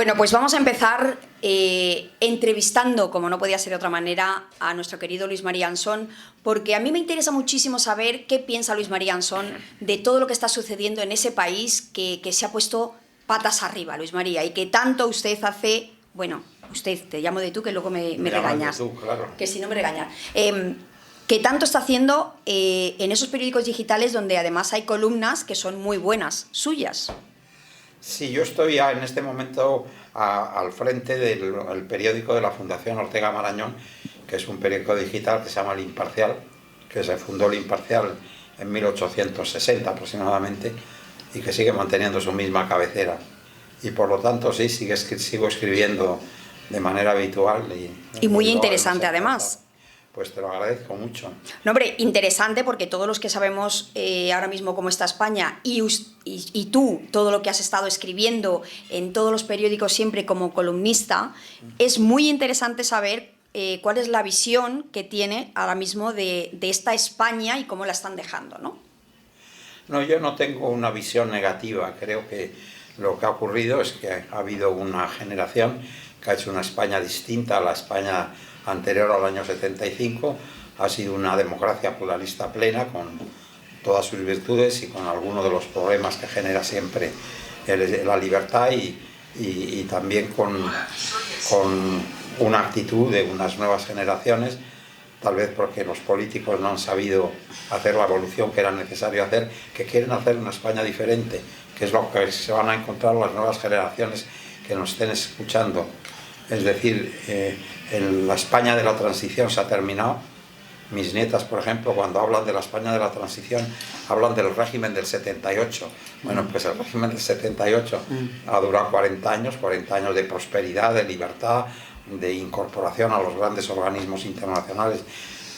Bueno, pues vamos a empezar entrevistando, como no podía ser de otra manera, a nuestro querido Luis María Ansón, porque a mí me interesa muchísimo saber qué piensa Luis María Ansón de todo lo que está sucediendo en ese país que se ha puesto patas arriba, Luis María, y que tanto usted hace, bueno, usted, te llamo de tú, que luego me regañas, tú, claro. Que si no me regañas, que tanto está haciendo en esos periódicos digitales donde además hay columnas que son muy buenas, suyas. Sí, yo estoy ya en este momento al frente del periódico de la Fundación Ortega Marañón, que es un periódico digital que se llama El Imparcial, que se fundó El Imparcial en 1860 aproximadamente y que sigue manteniendo su misma cabecera. Y por lo tanto, sí, sigo escribiendo de manera habitual. Y muy interesante además. Pues te lo agradezco mucho. No, hombre, interesante porque todos los que sabemos ahora mismo cómo está España y tú, todo lo que has estado escribiendo en todos los periódicos siempre como columnista, es muy interesante saber cuál es la visión que tiene ahora mismo de esta España y cómo la están dejando, ¿no? No, yo no tengo una visión negativa. Creo que lo que ha ocurrido es que ha habido una generación que ha hecho una España distinta a la España anterior al año 75, ha sido una democracia pluralista plena con todas sus virtudes y con algunos de los problemas que genera siempre la libertad y también con una actitud de unas nuevas generaciones, tal vez porque los políticos no han sabido hacer la evolución que era necesario hacer, que quieren hacer una España diferente, que es lo que se van a encontrar las nuevas generaciones que nos estén escuchando. Es decir, la España de la transición se ha terminado. Mis nietas, por ejemplo, cuando hablan de la España de la transición, hablan del régimen del 78. Bueno, pues el régimen del 78 ha durado 40 años de prosperidad, de libertad, de incorporación a los grandes organismos internacionales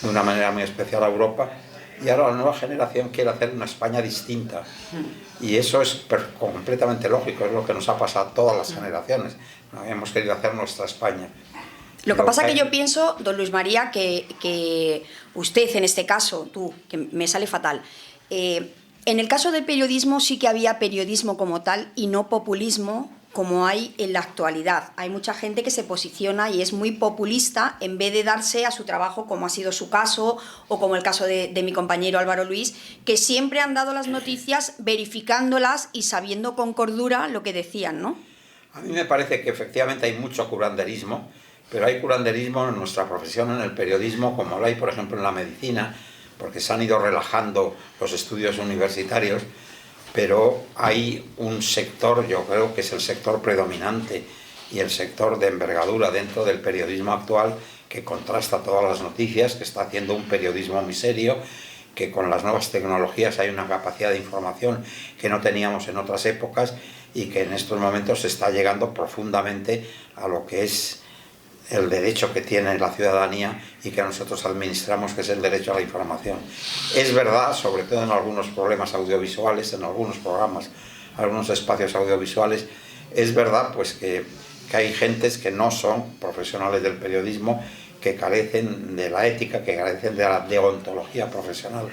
de una manera muy especial a Europa. Y ahora la nueva generación quiere hacer una España distinta. Y eso es completamente lógico, es lo que nos ha pasado a todas las generaciones. Hemos querido hacer nuestra España. Lo que pasa es que yo pienso, don Luis María, que usted en este caso, tú, que me sale fatal, en el caso del periodismo sí que había periodismo como tal y no populismo como hay en la actualidad. Hay mucha gente que se posiciona y es muy populista en vez de darse a su trabajo, como ha sido su caso o como el caso de mi compañero Álvaro Luis, que siempre han dado las noticias verificándolas y sabiendo con cordura lo que decían, ¿no? A mí me parece que efectivamente hay mucho curanderismo, pero hay curanderismo en nuestra profesión, en el periodismo, como lo hay, por ejemplo, en la medicina, porque se han ido relajando los estudios universitarios, pero hay un sector, yo creo que es el sector predominante y el sector de envergadura dentro del periodismo actual, que contrasta todas las noticias, que está haciendo un periodismo muy serio, que con las nuevas tecnologías hay una capacidad de información que no teníamos en otras épocas y que en estos momentos se está llegando profundamente a lo que es el derecho que tiene la ciudadanía y que nosotros administramos, que es el derecho a la información. Es verdad, sobre todo en algunos problemas audiovisuales, en algunos programas, algunos espacios audiovisuales, es verdad pues que hay gentes que no son profesionales del periodismo, que carecen de la ética, que carecen de la deontología profesional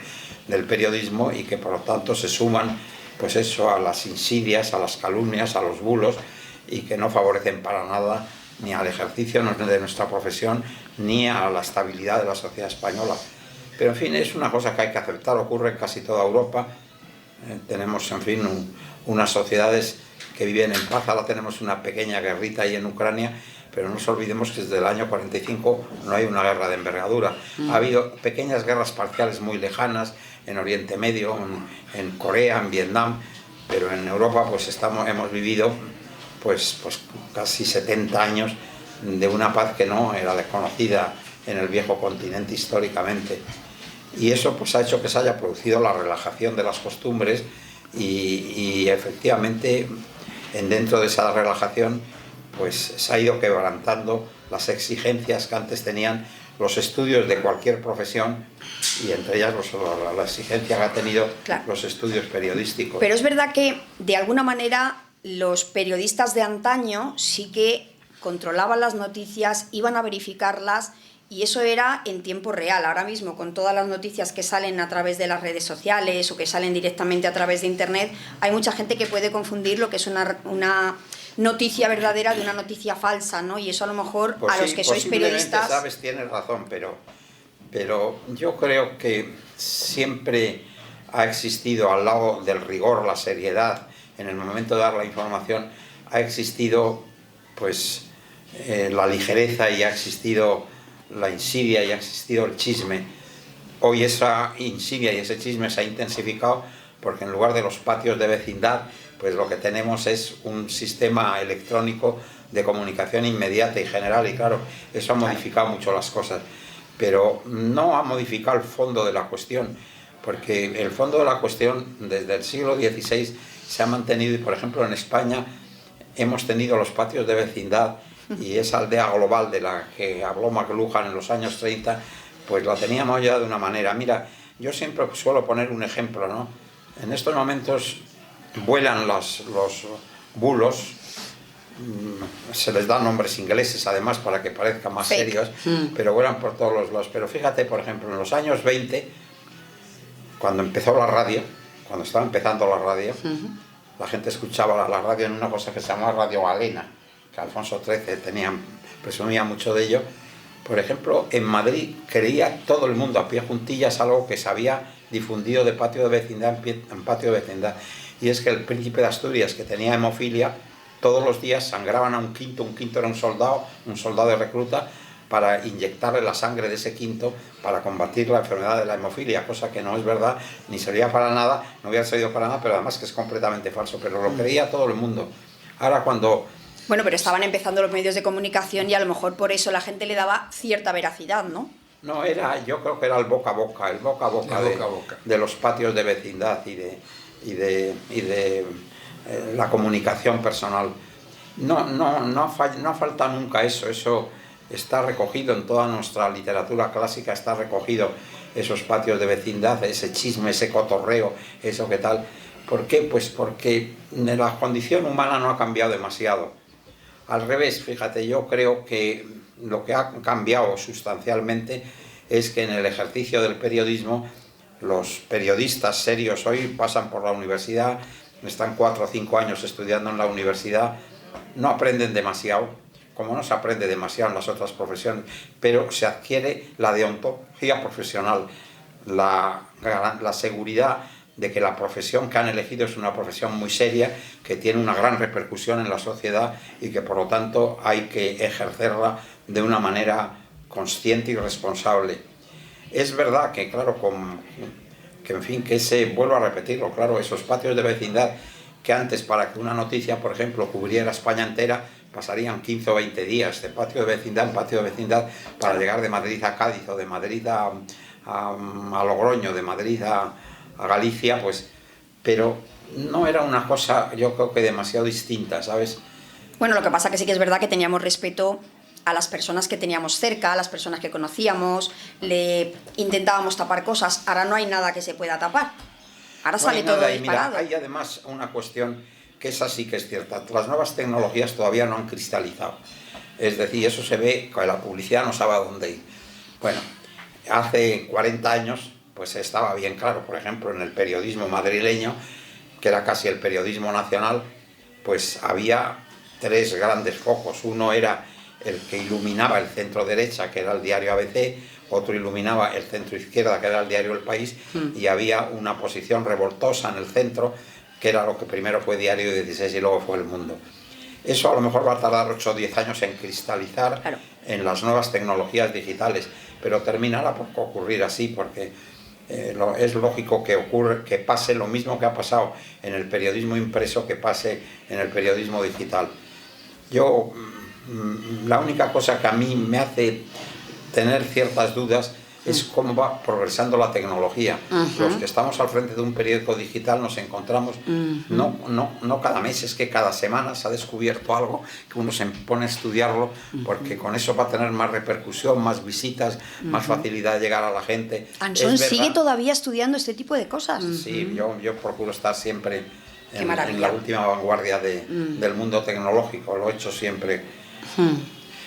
del periodismo y que por lo tanto se suman pues eso, a las insidias, a las calumnias, a los bulos y que no favorecen para nada ni al ejercicio de nuestra profesión ni a la estabilidad de la sociedad española. Pero en fin, es una cosa que hay que aceptar, ocurre en casi toda Europa. Tenemos en fin unas sociedades que viven en paz. Ahora tenemos una pequeña guerrita ahí en Ucrania, pero no nos olvidemos que desde el año 45 no hay una guerra de envergadura. Ha habido pequeñas guerras parciales muy lejanas en Oriente Medio, en Corea, en Vietnam, pero en Europa pues hemos vivido pues casi 70 años de una paz que no era desconocida en el viejo continente históricamente. Y eso pues ha hecho que se haya producido la relajación de las costumbres y efectivamente dentro de esa relajación pues se ha ido quebrantando las exigencias que antes tenían los estudios de cualquier profesión y entre ellas la exigencia que ha tenido los estudios periodísticos. Pero es verdad que de alguna manera los periodistas de antaño sí que controlaban las noticias, iban a verificarlas y eso era en tiempo real. Ahora mismo, con todas las noticias que salen a través de las redes sociales o que salen directamente a través de internet, hay mucha gente que puede confundir lo que es una noticia verdadera de una noticia falsa, ¿no? Y eso a lo mejor Pues a sí, los que sois posiblemente, periodistas... sabes, tienes razón, pero yo creo que siempre ha existido, al lado del rigor, la seriedad, en el momento de dar la información, ha existido pues la ligereza y ha existido la insidia y ha existido el chisme. Hoy esa insidia y ese chisme se ha intensificado porque en lugar de los patios de vecindad, pues lo que tenemos es un sistema electrónico de comunicación inmediata y general, y claro, eso ha modificado mucho las cosas, pero no ha modificado el fondo de la cuestión, porque el fondo de la cuestión desde el siglo XVI se ha mantenido, y por ejemplo en España hemos tenido los patios de vecindad y esa aldea global de la que habló McLuhan en los años 30, pues la teníamos ya de una manera. Mira, yo siempre suelo poner un ejemplo, ¿no? En estos momentos vuelan los bulos, se les da nombres ingleses además para que parezcan más serios, pero vuelan por todos los lados. Pero fíjate, por ejemplo, en los años 20, cuando empezó la radio, cuando estaba empezando la radio, la gente escuchaba la radio en una cosa que se llamaba Radio Galena, que Alfonso XIII presumía mucho de ello. Por ejemplo, en Madrid creía todo el mundo a pie juntillas algo que se había difundido de patio de vecindad en patio de vecindad, y es que el príncipe de Asturias, que tenía hemofilia, todos los días sangraban a un quinto era un soldado de recluta, para inyectarle la sangre de ese quinto para combatir la enfermedad de la hemofilia, cosa que no es verdad, ni servía para nada, no hubiera servido para nada, pero además que es completamente falso, pero lo creía todo el mundo. Ahora cuando... Bueno, pero estaban empezando los medios de comunicación y a lo mejor por eso la gente le daba cierta veracidad, ¿no? No, yo creo que era el boca a boca, de los patios de vecindad y de la comunicación personal. No ha faltado nunca eso está recogido en toda nuestra literatura clásica, está recogido esos patios de vecindad, ese chisme, ese cotorreo, eso que tal. ¿Por qué? Pues porque la condición humana no ha cambiado demasiado. Al revés, fíjate, yo creo que lo que ha cambiado sustancialmente es que en el ejercicio del periodismo, los periodistas serios hoy pasan por la universidad, están 4 o 5 años estudiando en la universidad, no aprenden demasiado, como no se aprende demasiado en las otras profesiones, pero se adquiere la deontología profesional, la seguridad de que la profesión que han elegido es una profesión muy seria, que tiene una gran repercusión en la sociedad y que por lo tanto hay que ejercerla de una manera consciente y responsable. Es verdad que, claro, vuelvo a repetirlo, claro, esos patios de vecindad que antes, para que una noticia, por ejemplo, cubriera España entera, pasarían 15 o 20 días de patio de vecindad en patio de vecindad para llegar de Madrid a Cádiz o de Madrid a Logroño, de Madrid a Galicia, pues, pero no era una cosa, yo creo que demasiado distinta, ¿sabes? Bueno, lo que pasa que sí que es verdad que teníamos respeto a las personas que teníamos cerca, a las personas que conocíamos, le intentábamos tapar cosas. Ahora no hay nada que se pueda tapar. Ahora sale todo disparado. Mira, hay además una cuestión que esa sí que es cierta. Las nuevas tecnologías todavía no han cristalizado. Es decir, eso se ve, que la publicidad no sabe a dónde ir. Bueno, hace 40 años pues estaba bien claro, por ejemplo, en el periodismo madrileño, que era casi el periodismo nacional, pues había 3 grandes focos. Uno era el que iluminaba el centro derecha, que era el diario ABC, otro iluminaba el centro izquierda, que era el diario El País, y había una posición revoltosa en el centro, que era lo que primero fue Diario 16 y luego fue El Mundo. Eso a lo mejor va a tardar 8 o 10 años en cristalizar, claro, en las nuevas tecnologías digitales, pero terminará por ocurrir así, porque es lógico que pase lo mismo que ha pasado en el periodismo impreso, que pase en el periodismo digital. La única cosa que a mí me hace tener ciertas dudas es cómo va progresando la tecnología. Los que estamos al frente de un periódico digital nos encontramos, no cada mes, es que cada semana se ha descubierto algo que uno se pone a estudiarlo, porque con eso va a tener más repercusión, más visitas, más facilidad de llegar a la gente. Anson sigue todavía estudiando este tipo de cosas. Sí, yo procuro estar siempre en la última vanguardia del mundo tecnológico, lo he hecho siempre.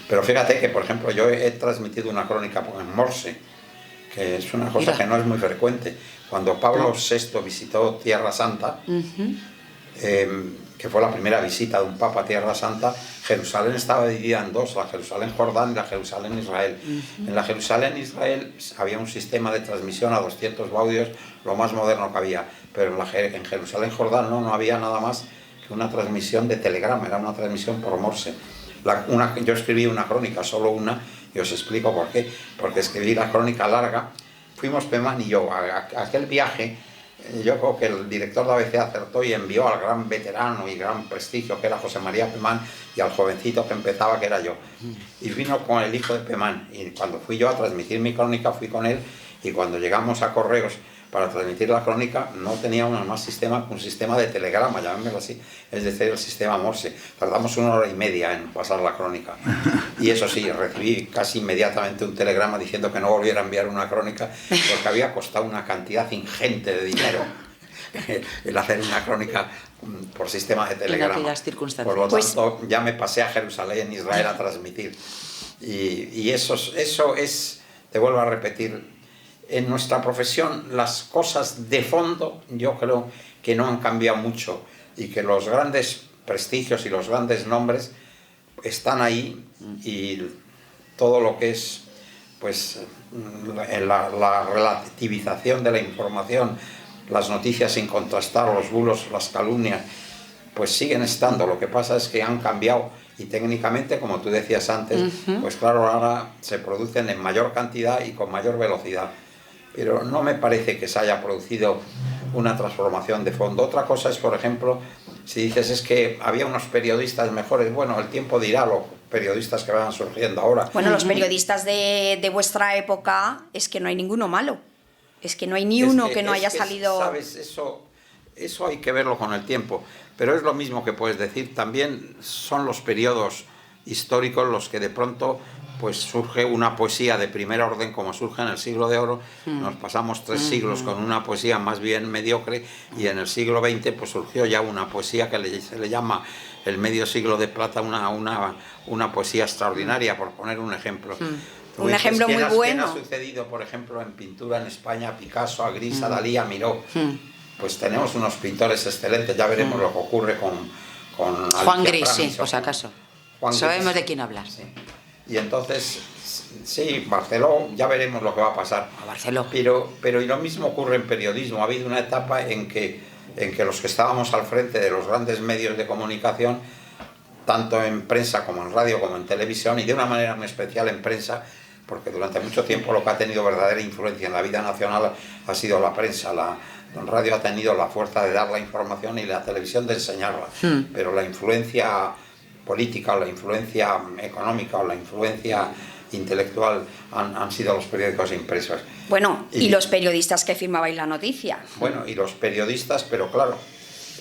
Pero fíjate que, por ejemplo, yo he transmitido una crónica en Morse, que es una cosa que no es muy frecuente. Cuando Pablo VI visitó Tierra Santa, que fue la primera visita de un papa a Tierra Santa, Jerusalén estaba dividida en dos, la Jerusalén Jordán y la Jerusalén Israel. En la Jerusalén Israel había un sistema de transmisión a 200 baudios, lo más moderno que había, pero en Jerusalén Jordán no había nada más que una transmisión de telegrama, era una transmisión por Morse. Yo escribí una crónica, solo una, y os explico por qué. Porque escribí la crónica larga, fuimos Pemán y yo a aquel viaje. Yo creo que el director de ABC acertó y envió al gran veterano y gran prestigio que era José María Pemán y al jovencito que empezaba, que era yo. Y vino con el hijo de Pemán, y cuando fui yo a transmitir mi crónica fui con él, y cuando llegamos a Correos para transmitir la crónica no teníamos más sistema que un sistema de telegrama, llamémoslo así, es decir, el sistema Morse. Tardamos 1 hora y media en pasar la crónica. Y eso sí, recibí casi inmediatamente un telegrama diciendo que no volviera a enviar una crónica porque había costado una cantidad ingente de dinero el hacer una crónica por sistema de telegrama. En aquellas circunstancias. Por lo tanto, ya me pasé a Jerusalén, Israel, a transmitir. Y eso es, te vuelvo a repetir, en nuestra profesión las cosas de fondo yo creo que no han cambiado mucho y que los grandes prestigios y los grandes nombres están ahí, y todo lo que es pues la relativización de la información, las noticias sin contrastar, los bulos, las calumnias, pues siguen estando. Lo que pasa es que han cambiado, y técnicamente, como tú decías antes, pues claro, ahora se producen en mayor cantidad y con mayor velocidad. Pero no me parece que se haya producido una transformación de fondo. Otra cosa es, por ejemplo, si dices es que había unos periodistas mejores, bueno, el tiempo dirá los periodistas que van surgiendo ahora. Bueno, los periodistas de vuestra época es que no hay ninguno malo. Es que no hay ni uno que no haya salido... ¿Sabes? Eso hay que verlo con el tiempo. Pero es lo mismo que puedes decir. También son los periodos históricos los que de pronto pues surge una poesía de primer orden, como surge en el siglo de oro. Nos pasamos 3 siglos con una poesía más bien mediocre, y en el siglo XX pues surgió ya una poesía que se le llama el medio siglo de plata, una poesía extraordinaria, por poner un ejemplo. Un ejemplo muy bueno. ¿Qué ha sucedido, por ejemplo, en pintura en España? A Picasso, a Gris, a Dalí, a Miró. Pues tenemos unos pintores excelentes. Ya veremos lo que ocurre con Juan Gris, sí, por si acaso. Sabemos de quién hablas. Sí. Y entonces, sí, Barceló, ya veremos lo que va a pasar. A Barceló. Pero y lo mismo ocurre en periodismo. Ha habido una etapa en que los que estábamos al frente de los grandes medios de comunicación, tanto en prensa como en radio como en televisión, y de una manera muy especial en prensa, porque durante mucho tiempo lo que ha tenido verdadera influencia en la vida nacional ha sido la prensa. La radio ha tenido la fuerza de dar la información y la televisión de enseñarla, pero la influencia política o la influencia económica o la influencia intelectual han sido los periódicos impresos. Bueno, y los periodistas que firmabais la noticia. Bueno, y los periodistas, pero claro,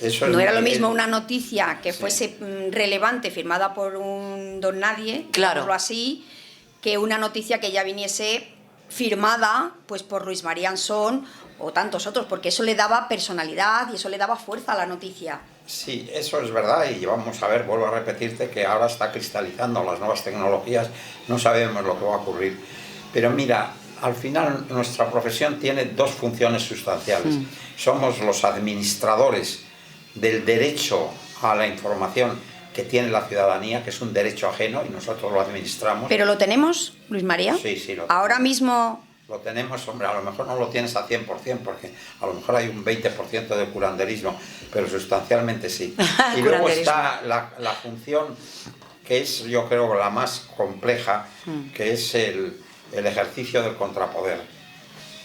eso no era lo mismo una noticia que fuese relevante, firmada por un don nadie, claro, así, que una noticia que ya viniese firmada pues por Luis María Ansón o tantos otros, porque eso le daba personalidad y eso le daba fuerza a la noticia. Sí, eso es verdad, y vamos a ver, vuelvo a repetirte que ahora está cristalizando las nuevas tecnologías, no sabemos lo que va a ocurrir. Pero mira, al final nuestra profesión tiene 2 funciones sustanciales. Somos los administradores del derecho a la información que tiene la ciudadanía, que es un derecho ajeno, y nosotros lo administramos. ¿Pero lo tenemos, Luis María? Sí, lo tenemos. Ahora mismo... Lo tenemos, hombre, a lo mejor no lo tienes a 100%, porque a lo mejor hay un 20% de curanderismo, pero sustancialmente sí. Y luego está la función que es, yo creo, la más compleja, que es el ejercicio del contrapoder,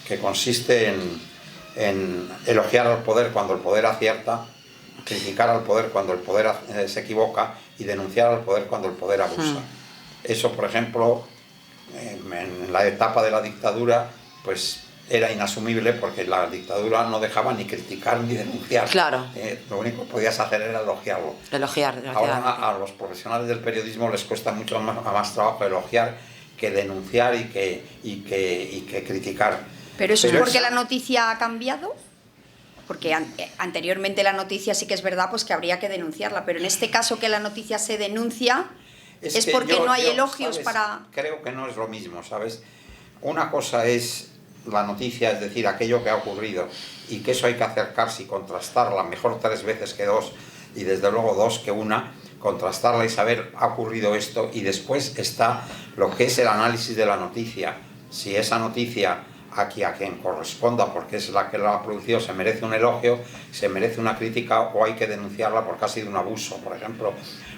que consiste en elogiar al poder cuando el poder acierta, criticar al poder cuando el poder se equivoca y denunciar al poder cuando el poder abusa. Eso, por ejemplo, en la etapa de la dictadura, pues era inasumible, porque la dictadura no dejaba ni criticar ni denunciar. Claro. Lo único que podías hacer era elogiarlo. Elogiar. Ahora a los profesionales del periodismo les cuesta mucho más trabajo elogiar que denunciar y que criticar. ¿Pero eso es porque la noticia ha cambiado? Porque anteriormente la noticia sí que es verdad pues que habría que denunciarla, pero en este caso que la noticia se denuncia... Es porque no hay elogios, ¿sabes? Creo que no es lo mismo, ¿sabes? Una cosa es la noticia, es decir, aquello que ha ocurrido, y que eso hay que acercarse y contrastarla, mejor 3 veces que 2, y desde luego dos, que una, contrastarla y saber ha ocurrido esto, y después está lo que es el análisis de la noticia. Si esa noticia a quien corresponda, porque es la que la ha producido, se merece un elogio, se merece una crítica, o hay que denunciarla porque ha sido un abuso, por ejemplo,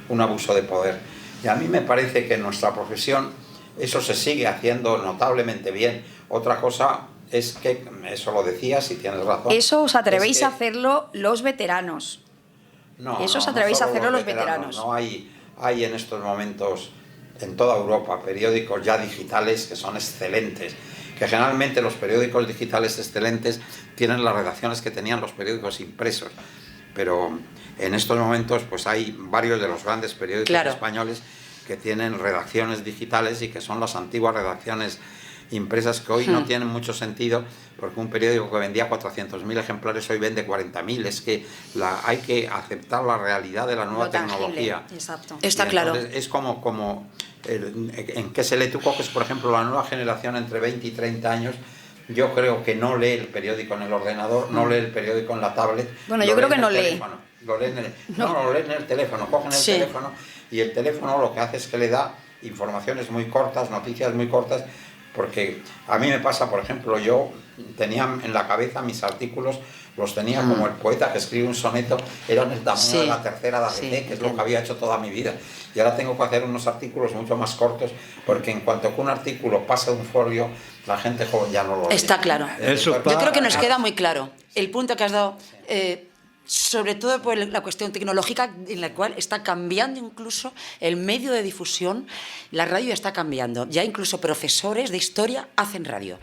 un abuso de poder. Y a mí me parece que en nuestra profesión eso se sigue haciendo notablemente bien. Otra cosa es que, eso lo decías y tienes razón. Eso os atrevéis a hacerlo los veteranos. No, eso os no atrevéis a solo hacerlo los veteranos. No hay en estos momentos en toda Europa periódicos ya digitales que son excelentes, que generalmente los periódicos digitales excelentes tienen las redacciones que tenían los periódicos impresos, pero en estos momentos pues hay varios de los grandes periódicos españoles que tienen redacciones digitales y que son las antiguas redacciones impresas, que hoy no tienen mucho sentido, porque un periódico que vendía 400.000 ejemplares hoy vende 40.000. Es que hay que aceptar la realidad de la nueva tecnología. Exacto. Está claro. Es como en qué se lee. Tú coges, por ejemplo, la nueva generación entre 20 y 30 años, yo creo que no lee el periódico en el ordenador, no lee el periódico en la tablet. Bueno, yo creo que no lee. Lo leen en el teléfono, cogen el teléfono, y el teléfono lo que hace es que le da informaciones muy cortas, noticias muy cortas, porque a mí me pasa, por ejemplo, yo tenía en la cabeza mis artículos, los tenía como el poeta que escribe un soneto, eran el tamaño de la tercera de AGT, que es lo que había hecho toda mi vida. Y ahora tengo que hacer unos artículos mucho más cortos, porque en cuanto que un artículo pasa de un folio, la gente joven ya no lo lee. Está claro. Yo creo que nos queda muy claro el punto que has dado, sobre todo por la cuestión tecnológica, en la cual está cambiando incluso el medio de difusión. La radio está cambiando. Ya incluso profesores de historia hacen radio.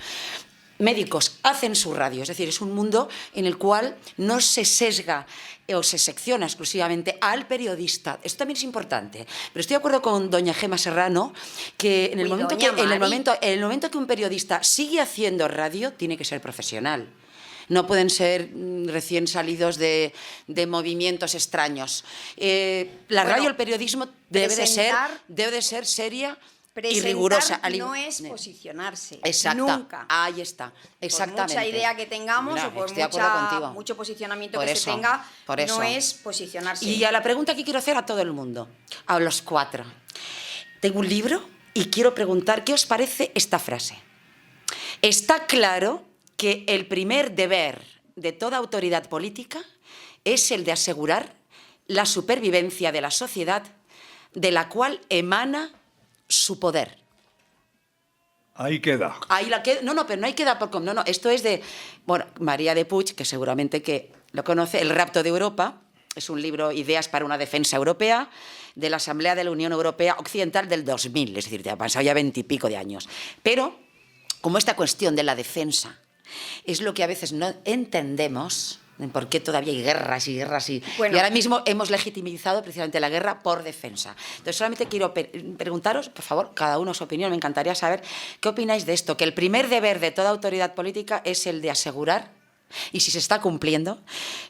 Médicos hacen su radio, es decir, es un mundo en el cual no se sesga o se secciona exclusivamente al periodista. Esto también es importante. Pero estoy de acuerdo con doña Gemma Serrano, que en el momento que un periodista sigue haciendo radio, tiene que ser profesional. No pueden ser recién salidos de movimientos extraños. La radio, el periodismo debe de ser seria y rigurosa. No es posicionarse. Exacto. Nunca. Ahí está. Exactamente. Por mucha idea que tengamos o por mucho posicionamiento que se tenga, no es posicionarse. Y a la pregunta que quiero hacer a todo el mundo, a los cuatro. Tengo un libro y quiero preguntar, ¿qué os parece esta frase? Está claro que el primer deber de toda autoridad política es el de asegurar la supervivencia de la sociedad de la cual emana su poder. Ahí queda. Pero no hay queda por... No, esto es de... Bueno, María de Puig, que seguramente que lo conoce, El rapto de Europa, es un libro, Ideas para una defensa europea, de la Asamblea de la Unión Europea Occidental del 2000, es decir, te ha pasado ya 20 y pico de años. Pero, como esta cuestión de la defensa es lo que a veces no entendemos, por qué todavía hay guerras y guerras, y ahora mismo hemos legitimizado precisamente la guerra por defensa. Entonces solamente quiero preguntaros, por favor, cada uno su opinión, me encantaría saber qué opináis de esto, que el primer deber de toda autoridad política es el de asegurar, y si se está cumpliendo,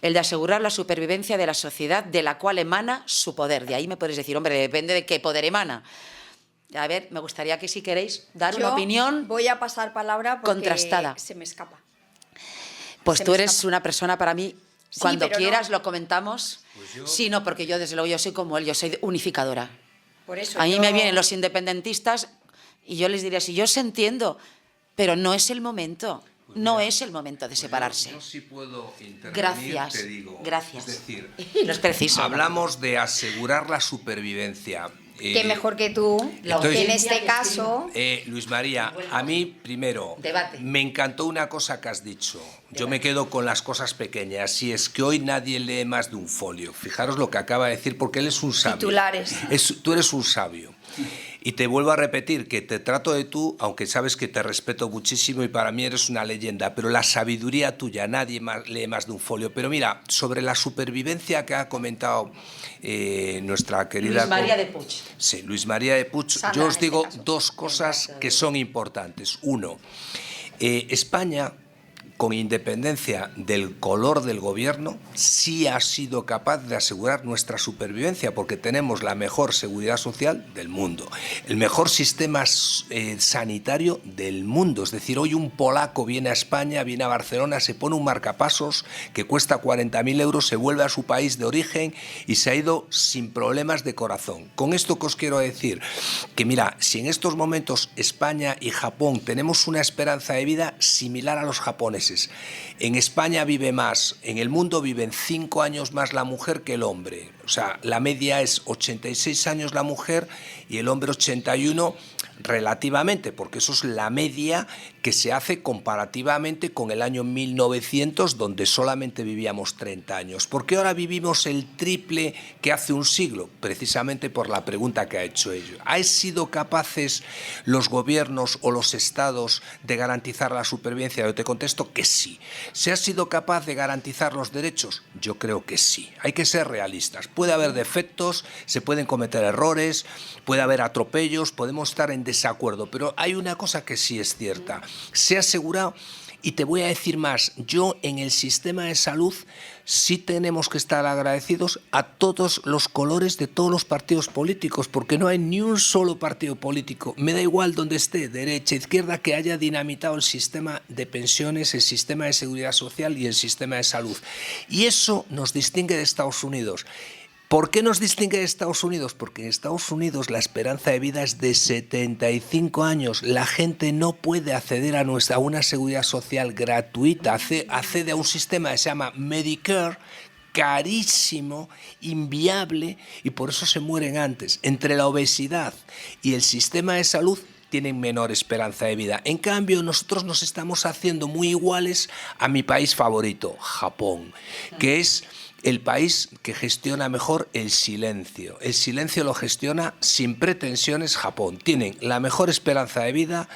el de asegurar la supervivencia de la sociedad de la cual emana su poder. De ahí me podéis decir, hombre, depende de qué poder emana. A ver, me gustaría que si queréis dar una opinión. Voy a pasar palabra porque contrastada. Se me escapa. Pues tú eres una persona para mí, cuando quieras lo comentamos. Pues sí, no, porque yo desde luego yo soy como él, yo soy unificadora. Por eso a mí me vienen los independentistas y yo les diría, sí, yo os entiendo, pero no es el momento. No es el momento de separarse. Yo sí puedo intervenir, gracias, te digo. Gracias. Es decir, no es preciso. Hablamos de asegurar la supervivencia. Qué mejor que tú, en este caso... Luis María, a mí, primero, me encantó una cosa que has dicho. Yo me quedo con las cosas pequeñas, y es que hoy nadie lee más de un folio. Fijaros lo que acaba de decir, porque él es un sabio. Titulares. Tú eres un sabio. Y te vuelvo a repetir que te trato de tú, aunque sabes que te respeto muchísimo y para mí eres una leyenda, pero la sabiduría tuya, nadie lee más de un folio. Pero mira, sobre la supervivencia que ha comentado nuestra querida... Luis María de Puig. Sí, Luis María de Puig. Yo os digo dos cosas que son importantes. Uno, España con independencia del color del gobierno, sí ha sido capaz de asegurar nuestra supervivencia, porque tenemos la mejor seguridad social del mundo, el mejor sistema sanitario del mundo. Es decir, hoy un polaco viene a España, viene a Barcelona, se pone un marcapasos que cuesta 40.000 euros, se vuelve a su país de origen y se ha ido sin problemas de corazón. Con esto que os quiero decir, que mira, si en estos momentos España y Japón tenemos una esperanza de vida similar a los japoneses, en España vive más, en el mundo viven 5 años más la mujer que el hombre. O sea, la media es 86 años la mujer y el hombre 81 relativamente, porque eso es la media que se hace comparativamente con el año 1900, donde solamente vivíamos 30 años. ¿Por qué ahora vivimos el triple que hace un siglo? Precisamente por la pregunta que ha hecho ello. ¿Han sido capaces los gobiernos o los estados de garantizar la supervivencia? Yo te contesto que sí. ¿Se ha sido capaz de garantizar los derechos? Yo creo que sí. Hay que ser realistas. Puede haber defectos, se pueden cometer errores, puede haber atropellos, podemos estar en desacuerdo, pero hay una cosa que sí es cierta. Se ha asegurado, y te voy a decir más, yo en el sistema de salud sí tenemos que estar agradecidos a todos los colores de todos los partidos políticos, porque no hay ni un solo partido político, me da igual donde esté, derecha, izquierda, que haya dinamitado el sistema de pensiones, el sistema de seguridad social y el sistema de salud. Y eso nos distingue de Estados Unidos. ¿Por qué nos distingue de Estados Unidos? Porque en Estados Unidos la esperanza de vida es de 75 años. La gente no puede acceder a una seguridad social gratuita. Accede a un sistema que se llama Medicare, carísimo, inviable, y por eso se mueren antes. Entre la obesidad y el sistema de salud tienen menor esperanza de vida. En cambio, nosotros nos estamos haciendo muy iguales a mi país favorito, Japón, que es el país que gestiona mejor el silencio. El silencio lo gestiona sin pretensiones Japón. Tienen la mejor esperanza de vida,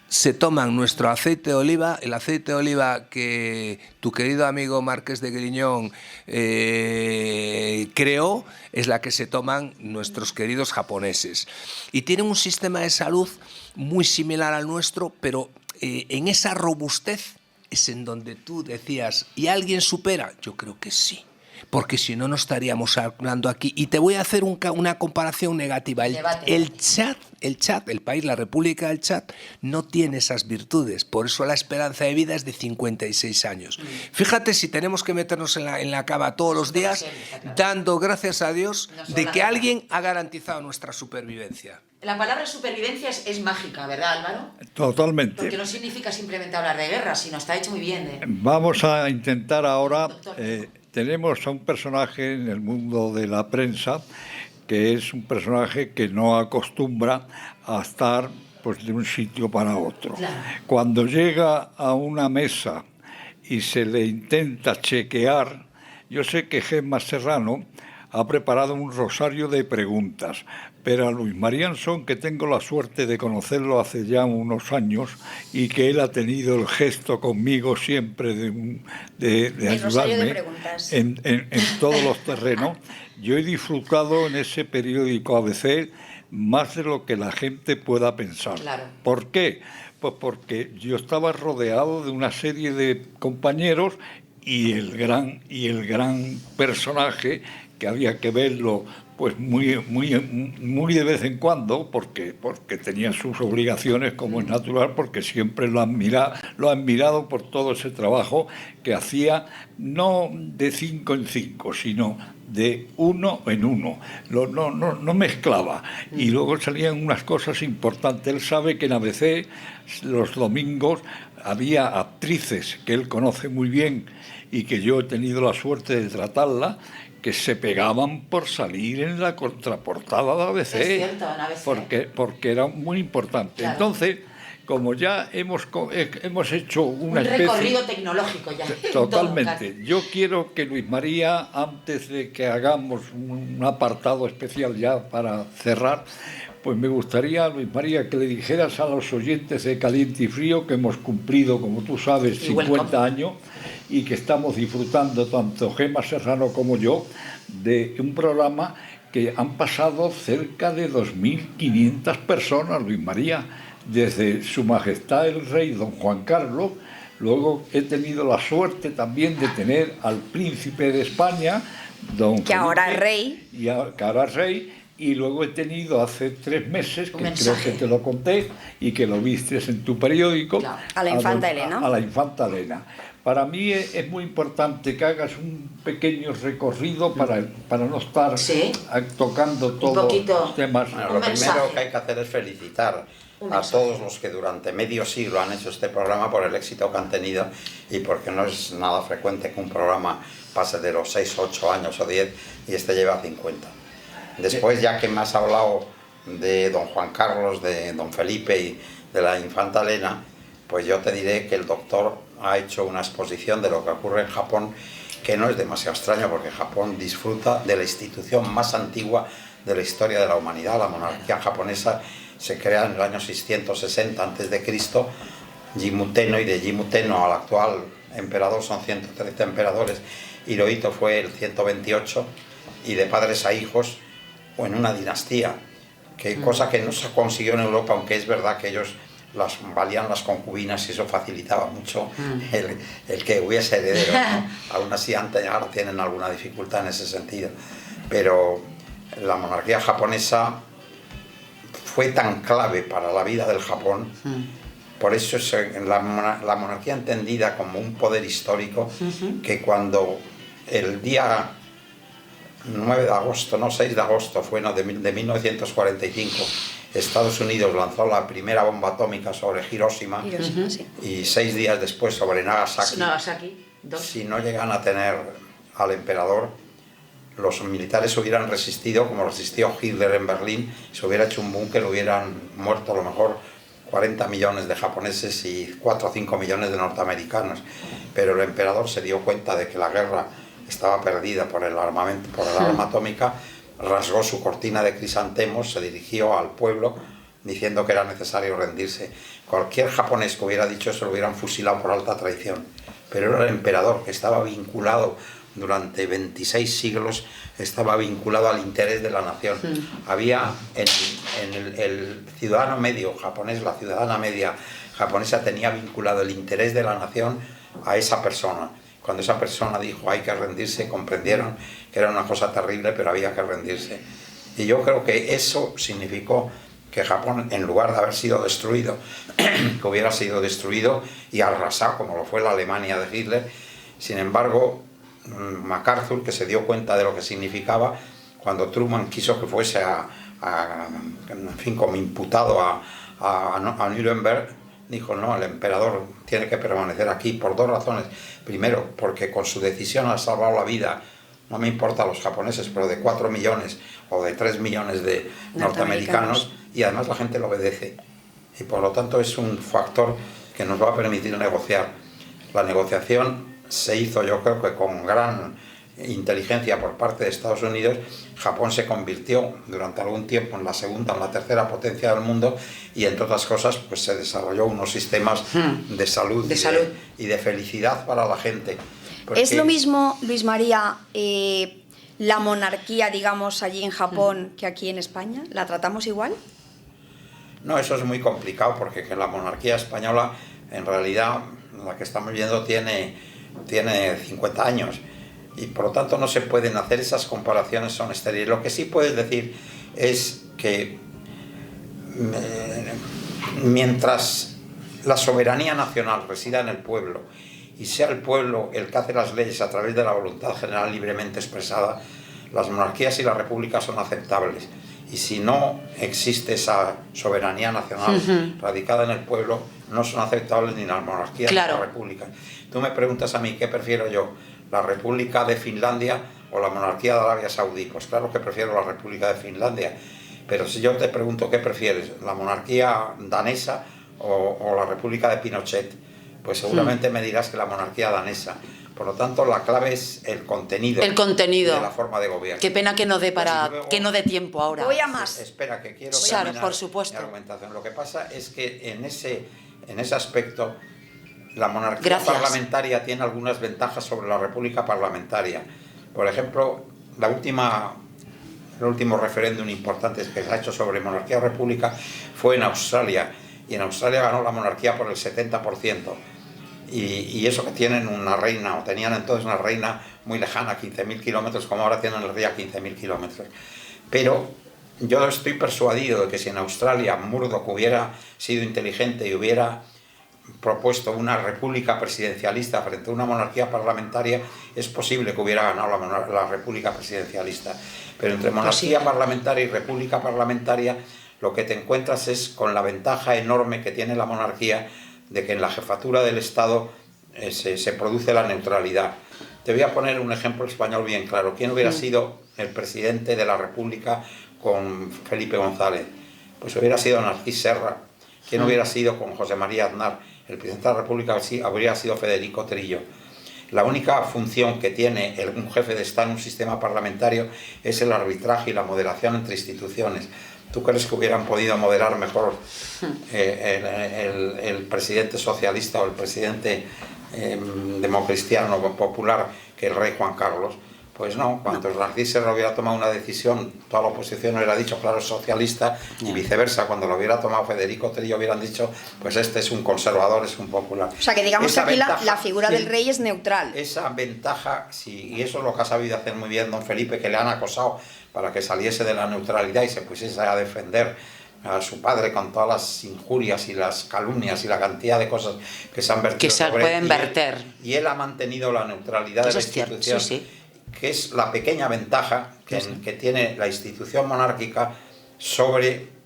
se toman nuestro aceite de oliva, el aceite de oliva que tu querido amigo Marqués de Griñón creó, es la que se toman nuestros queridos japoneses. Y tienen un sistema de salud muy similar al nuestro, pero en esa robustez es en donde tú decías, ¿y alguien supera? Yo creo que sí, porque si no, no estaríamos hablando aquí. Y te voy a hacer una comparación negativa. El Chad, el país, la República del Chad, no tiene esas virtudes. Por eso la esperanza de vida es de 56 años. Fíjate si tenemos que meternos en la cama todos los días, dando gracias a Dios de que alguien ha garantizado nuestra supervivencia. La palabra supervivencia es mágica, ¿verdad, Álvaro? Totalmente. Porque no significa simplemente hablar de guerra, sino está hecho muy bien. Vamos a intentar ahora, tenemos a un personaje en el mundo de la prensa que es un personaje que no acostumbra a estar pues, de un sitio para otro. Claro. Cuando llega a una mesa y se le intenta chequear, yo sé que Gemma Serrano ha preparado un rosario de preguntas, pero a Luis María Ansón, que tengo la suerte de conocerlo hace ya unos años y que él ha tenido el gesto conmigo siempre de ayudarme en todos los terrenos, yo he disfrutado en ese periódico ABC más de lo que la gente pueda pensar. Claro. ¿Por qué? Pues porque yo estaba rodeado de una serie de compañeros y el gran personaje que había que verlo pues muy de vez en cuando, porque tenía sus obligaciones, como es natural, porque siempre lo han admirado por todo ese trabajo que hacía, no de 5 en 5, sino de 1 en 1. No mezclaba. Y luego salían unas cosas importantes. Él sabe que en ABC los domingos había actrices que él conoce muy bien y que yo he tenido la suerte de tratarla, que se pegaban por salir en la contraportada de ABC, es cierto, en ABC. Porque era muy importante. Claro. Entonces, como ya hemos hecho una especie... Un recorrido tecnológico ya. Totalmente. Yo quiero que Luis María, antes de que hagamos un apartado especial ya para cerrar, pues me gustaría, Luis María, que le dijeras a los oyentes de Caliente y Frío que hemos cumplido, como tú sabes, 50 años y que estamos disfrutando, tanto Gemma Serrano como yo, de un programa que han pasado cerca de 2.500 personas, Luis María, desde Su Majestad el Rey Don Juan Carlos Luego he tenido la suerte también de tener al príncipe de España, don Que Felipe, ahora es rey. que ahora es rey. Y luego he tenido hace 3 meses, que creo que te lo conté y que lo viste en tu periódico, Claro. A la infanta Elena. A la infanta Elena. Para mí es muy importante que hagas un pequeño recorrido para no estar Sí. Tocando todos poquito. los temas. Bueno, Un lo mensaje. primero que hay que hacer es felicitar a todos los que durante medio siglo han hecho este programa por el éxito que han tenido y porque no es nada frecuente que un programa pase de los 6, 8 años o 10 y este lleva 50. Después, ya que me has hablado de don Juan Carlos, de don Felipe y de la infanta Elena, pues yo te diré que el doctor ha hecho una exposición de lo que ocurre en Japón, que no es demasiado extraño porque Japón disfruta de la institución más antigua de la historia de la humanidad. La monarquía japonesa se crea en el año 660 a.C. Jimmu-tenno, y de Jimmu-tenno al actual emperador son 113 emperadores. Hirohito fue el 128, y de padres a hijos, o en una dinastía, cosa que no se consiguió en Europa, aunque es verdad que ellos valían las concubinas y eso facilitaba mucho el que hubiese herederos, ¿no? Aún así ahora tienen alguna dificultad en ese sentido, pero la monarquía japonesa fue tan clave para la vida del Japón. Por eso es la monarquía entendida como un poder histórico, que cuando el día 9 de agosto, no 6 de agosto, de 1945, Estados Unidos lanzó la primera bomba atómica sobre Hiroshima, Sí. y 6 días después sobre Nagasaki. Nagasaki, 2. Si no llegan a tener al emperador, los militares hubieran resistido como resistió Hitler en Berlín. Se hubiera hecho un búnker, hubieran muerto a lo mejor 40 millones de japoneses y 4 o 5 millones de norteamericanos. Pero el emperador se dio cuenta de que la guerra estaba perdida por el armamento, por el arma atómica, rasgó su cortina de crisantemos, se dirigió al pueblo diciendo que era necesario rendirse. Cualquier japonés que hubiera dicho eso lo hubieran fusilado por alta traición, pero era el emperador, que estaba vinculado durante 26 siglos, estaba vinculado al interés de la nación. Había en el ciudadano medio japonés, la ciudadana media japonesa tenía vinculado el interés de la nación a esa persona. Cuando esa persona dijo hay que rendirse, comprendieron que era una cosa terrible, pero había que rendirse. Y yo creo que eso significó que Japón, en lugar de haber sido destruido, que hubiera sido destruido y arrasado como lo fue la Alemania de Hitler. Sin embargo, MacArthur, que se dio cuenta de lo que significaba, cuando Truman quiso que fuese en fin, como imputado a Nuremberg, dijo no, el emperador tiene que permanecer aquí por 2 razones. Primero, porque con su decisión ha salvado la vida, no me importa los japoneses, pero de 4 millones o de 3 millones de norteamericanos, y además la gente lo obedece. Y por lo tanto es un factor que nos va a permitir negociar. La negociación se hizo, yo creo que con gran inteligencia por parte de Estados Unidos. Japón se convirtió durante algún tiempo en la segunda, en la tercera potencia del mundo, y entre otras cosas pues se desarrolló unos sistemas de salud, y de felicidad para la gente. Porque ¿Es lo mismo, Luis María, la monarquía, digamos, allí en Japón que aquí en España? ¿La tratamos igual? No, eso es muy complicado, porque la monarquía española, en realidad, la que estamos viendo, tiene 50 años. Y por lo tanto no se pueden hacer esas comparaciones, son estériles. Lo que sí puedes decir es que mientras la soberanía nacional resida en el pueblo y sea el pueblo el que hace las leyes a través de la voluntad general libremente expresada, las monarquías y las repúblicas son aceptables. Y si no existe esa soberanía nacional radicada en el pueblo, no son aceptables ni las monarquías ni las repúblicas. Tú me preguntas a mí qué prefiero yo, la República de Finlandia o la monarquía de Arabia Saudí. Pues claro que prefiero la República de Finlandia, pero si yo te pregunto qué prefieres, la monarquía danesa o la República de Pinochet, pues seguramente me dirás que la monarquía danesa. Por lo tanto, la clave es el contenido de la forma de gobierno. Qué pena que no dé que no dé tiempo ahora. Voy a más. Espera, que quiero terminar por supuesto. mi argumentación. Lo que pasa es que en ese aspecto la monarquía parlamentaria tiene algunas ventajas sobre la república parlamentaria. Por ejemplo, el último referéndum importante que se ha hecho sobre monarquía o república fue en Australia, y en Australia ganó la monarquía por el 70%. y eso que tienen una reina, o tenían entonces una reina muy lejana, 15.000 kilómetros, como ahora tienen el rey a 15.000 kilómetros. Pero yo estoy persuadido de que si en Australia Murdoch hubiera sido inteligente y hubiera propuesto una república presidencialista frente a una monarquía parlamentaria, es posible que hubiera ganado la república presidencialista. Pero entre monarquía parlamentaria y república parlamentaria, lo que te encuentras es con la ventaja enorme que tiene la monarquía de que en la jefatura del Estado se produce la neutralidad. Te voy a poner un ejemplo español bien claro. ¿Quién hubiera sido el presidente de la República con Felipe González? Pues hubiera sido Narcís Serra. ¿Quién hubiera sido con José María Aznar? El presidente de la República habría sido Federico Trillo. La única función que tiene un jefe de Estado en un sistema parlamentario es el arbitraje y la moderación entre instituciones. ¿Tú crees que hubieran podido moderar mejor el presidente socialista o el presidente democristiano o popular que el rey Juan Carlos? Pues no, cuando Narcís Serra hubiera tomado una decisión, toda la oposición hubiera dicho, claro, es socialista, y viceversa, cuando lo hubiera tomado Federico Trillo hubieran dicho, pues este es un conservador, es un popular. O sea, que digamos que aquí la figura del rey es neutral. Esa ventaja, sí, y eso es lo que ha sabido hacer muy bien don Felipe, que le han acosado para que saliese de la neutralidad y se pusiese a defender a su padre con todas las injurias y las calumnias y la cantidad de cosas que se han vertido que se sobre pueden verter. Y él ha mantenido la neutralidad de la institución. Sí, sí. Que es la pequeña ventaja que tiene la institución monárquica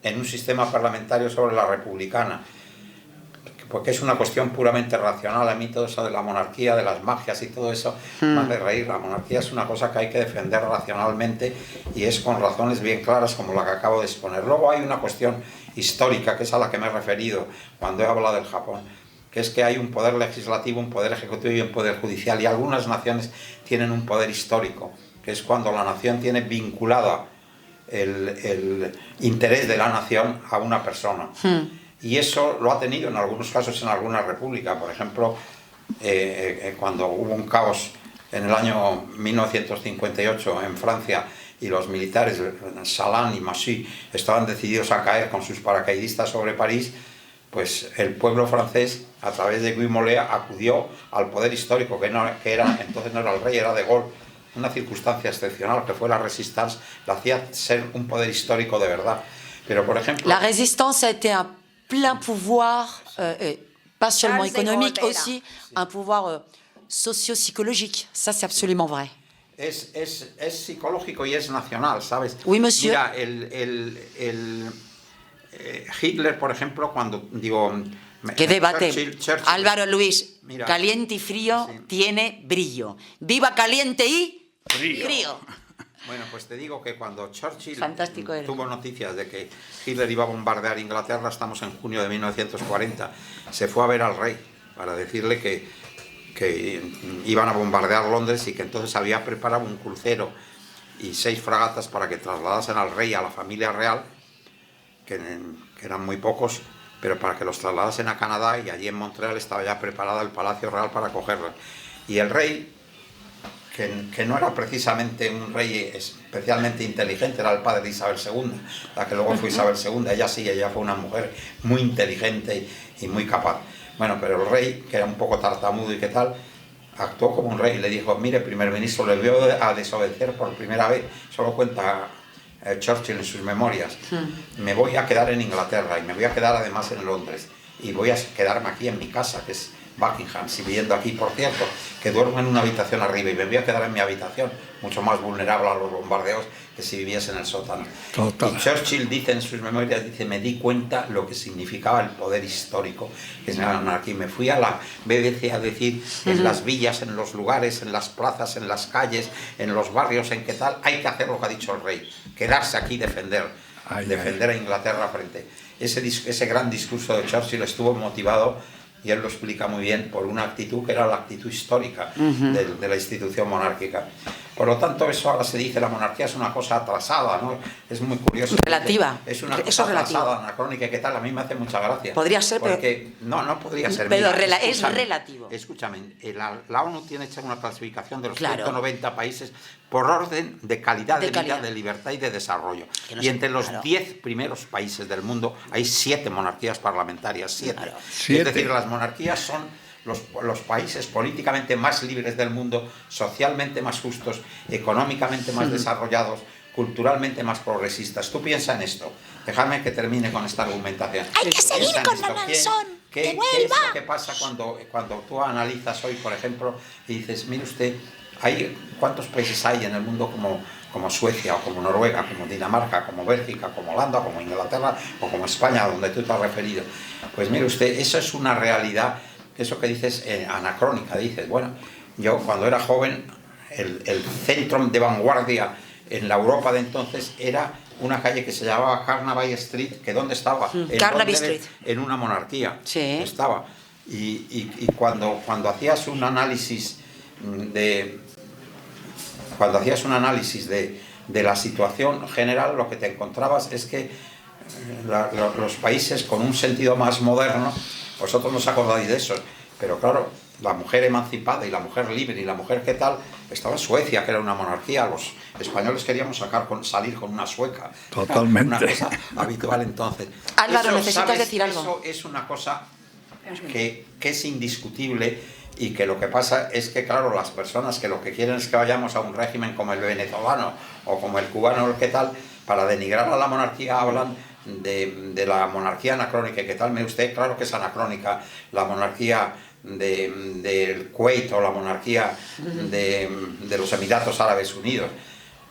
en un sistema parlamentario sobre la republicana, porque es una cuestión puramente racional. A mí todo eso de la monarquía, de las magias y todo eso me hace reír. La monarquía es una cosa que hay que defender racionalmente y es con razones bien claras como la que acabo de exponer. Luego hay una cuestión histórica, que es a la que me he referido cuando he hablado del Japón, que es que hay un poder legislativo, un poder ejecutivo y un poder judicial, y algunas naciones tienen un poder histórico, que es cuando la nación tiene vinculada el interés de la nación a una persona. Y eso lo ha tenido en algunos casos en alguna república. Por ejemplo, cuando hubo un caos en el año 1958 en Francia y los militares, Salan y Massy, estaban decididos a caer con sus paracaidistas sobre París, pues el pueblo francés, a través de Guy Mollet, acudió al poder histórico, entonces no era el rey, era De Gaulle. Una circunstancia excepcional, que fue la Resistance, la hacía ser un poder histórico de verdad. Pero, por ejemplo... La Résistance a été un plein pouvoir, pas seulement économique, aussi un pouvoir socio-psychologique. Ça, c'est absolument vrai. Es psicológico y es nacional, ¿sabes? Oui, monsieur. Mira, Hitler, por ejemplo, cuando digo... ¡Qué debate! Churchill, Álvaro Luis, mira, caliente y frío tiene brillo. ¡Viva caliente y frío! Bueno, pues te digo que cuando Churchill tuvo noticias de que Hitler iba a bombardear Inglaterra, estamos en junio de 1940, se fue a ver al rey para decirle que iban a bombardear Londres y que entonces había preparado un crucero y 6 fragatas para que trasladasen al rey y a la familia real, que eran muy pocos, pero para que los trasladasen a Canadá, y allí en Montreal estaba ya preparada el Palacio Real para acogerlos. Y el rey, que no era precisamente un rey especialmente inteligente, era el padre de Isabel II, la que luego fue Isabel II, ella fue una mujer muy inteligente y muy capaz. Bueno, pero el rey, que era un poco tartamudo y qué tal, actuó como un rey y le dijo, mire, primer ministro, le voy a desobedecer por primera vez, solo cuenta Churchill en sus memorias, me voy a quedar en Inglaterra y me voy a quedar además en Londres y voy a quedarme aquí en mi casa, que es Buckingham, si viviendo aquí, por cierto, que duermo en una habitación arriba y me voy a quedar en mi habitación, mucho más vulnerable a los bombardeos que si viviese en el sótano. Total. Y Churchill dice en sus memorias, dice, me di cuenta lo que significaba el poder histórico que es la monarquía. Me fui a la BBC a decir, en las villas, en los lugares, en las plazas, en las calles, en los barrios, en qué tal, hay que hacer lo que ha dicho el rey, quedarse aquí y defender a Inglaterra frente. Ese gran discurso de Churchill estuvo motivado, y él lo explica muy bien, por una actitud que era la actitud histórica de la institución monárquica. Por lo tanto, eso ahora se dice, la monarquía es una cosa atrasada, ¿no? Es muy curioso. Relativa. Es una cosa atrasada, anacrónica, ¿qué tal? A mí me hace mucha gracia. Podría ser, porque, pero... No podría ser. Pero mira, es relativo. Escúchame, la ONU tiene hecha una clasificación de los 190 países por orden de calidad de vida, de libertad y de desarrollo. Y entre los 10 primeros países del mundo hay 7 monarquías parlamentarias, 7. Claro. Es decir, las monarquías son los países políticamente más libres del mundo, socialmente más justos, económicamente más desarrollados, culturalmente más progresistas. Tú piensa en esto. Déjame que termine con esta argumentación. Hay que seguir con la Nansón. ¿Qué es lo que pasa cuando tú analizas hoy, por ejemplo, y dices, mire usted, ¿cuántos países hay en el mundo como Suecia, o como Noruega, como Dinamarca, como Bélgica, como Holanda, como Inglaterra, o como España, donde tú te has referido? Pues mire usted, eso es una realidad, eso que dices, anacrónica. Dices, bueno, yo cuando era joven, el centro de vanguardia en la Europa de entonces era una calle que se llamaba Carnaby Street, que ¿dónde estaba? Carnaby Street. En una monarquía. Sí. Estaba. Y cuando hacías un análisis de la situación general, lo que te encontrabas es que los países con un sentido más moderno, vosotros no os acordáis de eso, pero claro, la mujer emancipada y la mujer libre y la mujer que tal, estaba Suecia, que era una monarquía. Los españoles queríamos salir con una sueca. Totalmente. Una cosa habitual entonces. Álvaro, Eso, necesitas ¿sabes? decir algo. Eso es una cosa que es indiscutible, y que lo que pasa es que, claro, las personas que lo que quieren es que vayamos a un régimen como el venezolano o como el cubano o el que tal, para denigrar a la monarquía hablan de la monarquía anacrónica. ¿Y qué tal? Mire usted, claro que es anacrónica la monarquía del Kuwait o la monarquía de los Emiratos Árabes Unidos,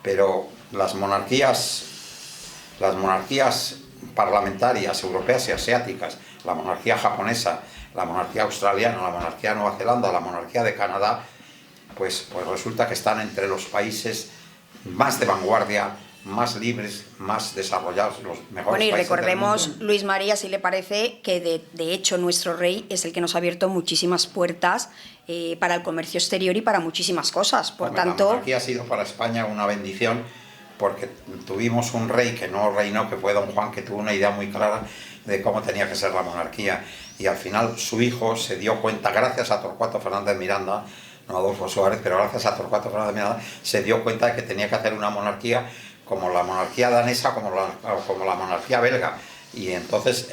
pero las monarquías parlamentarias europeas y asiáticas, la monarquía japonesa, la monarquía australiana, la monarquía de Nueva Zelanda, la monarquía de Canadá, pues resulta que están entre los países más de vanguardia, más libres, más desarrollados, los mejores Bueno, y países recordemos, del mundo. Luis María, si le parece, que de hecho nuestro rey es el que nos ha abierto muchísimas puertas para el comercio exterior y para muchísimas cosas. Por Hombre, tanto, la monarquía ha sido para España una bendición, porque tuvimos un rey que no reinó, que fue don Juan, que tuvo una idea muy clara de cómo tenía que ser la monarquía, y al final su hijo se dio cuenta, gracias a Torcuato Fernández Miranda, no Adolfo Suárez, pero gracias a Torcuato Fernández Miranda, se dio cuenta de que tenía que hacer una monarquía como la monarquía danesa, como la monarquía belga, y entonces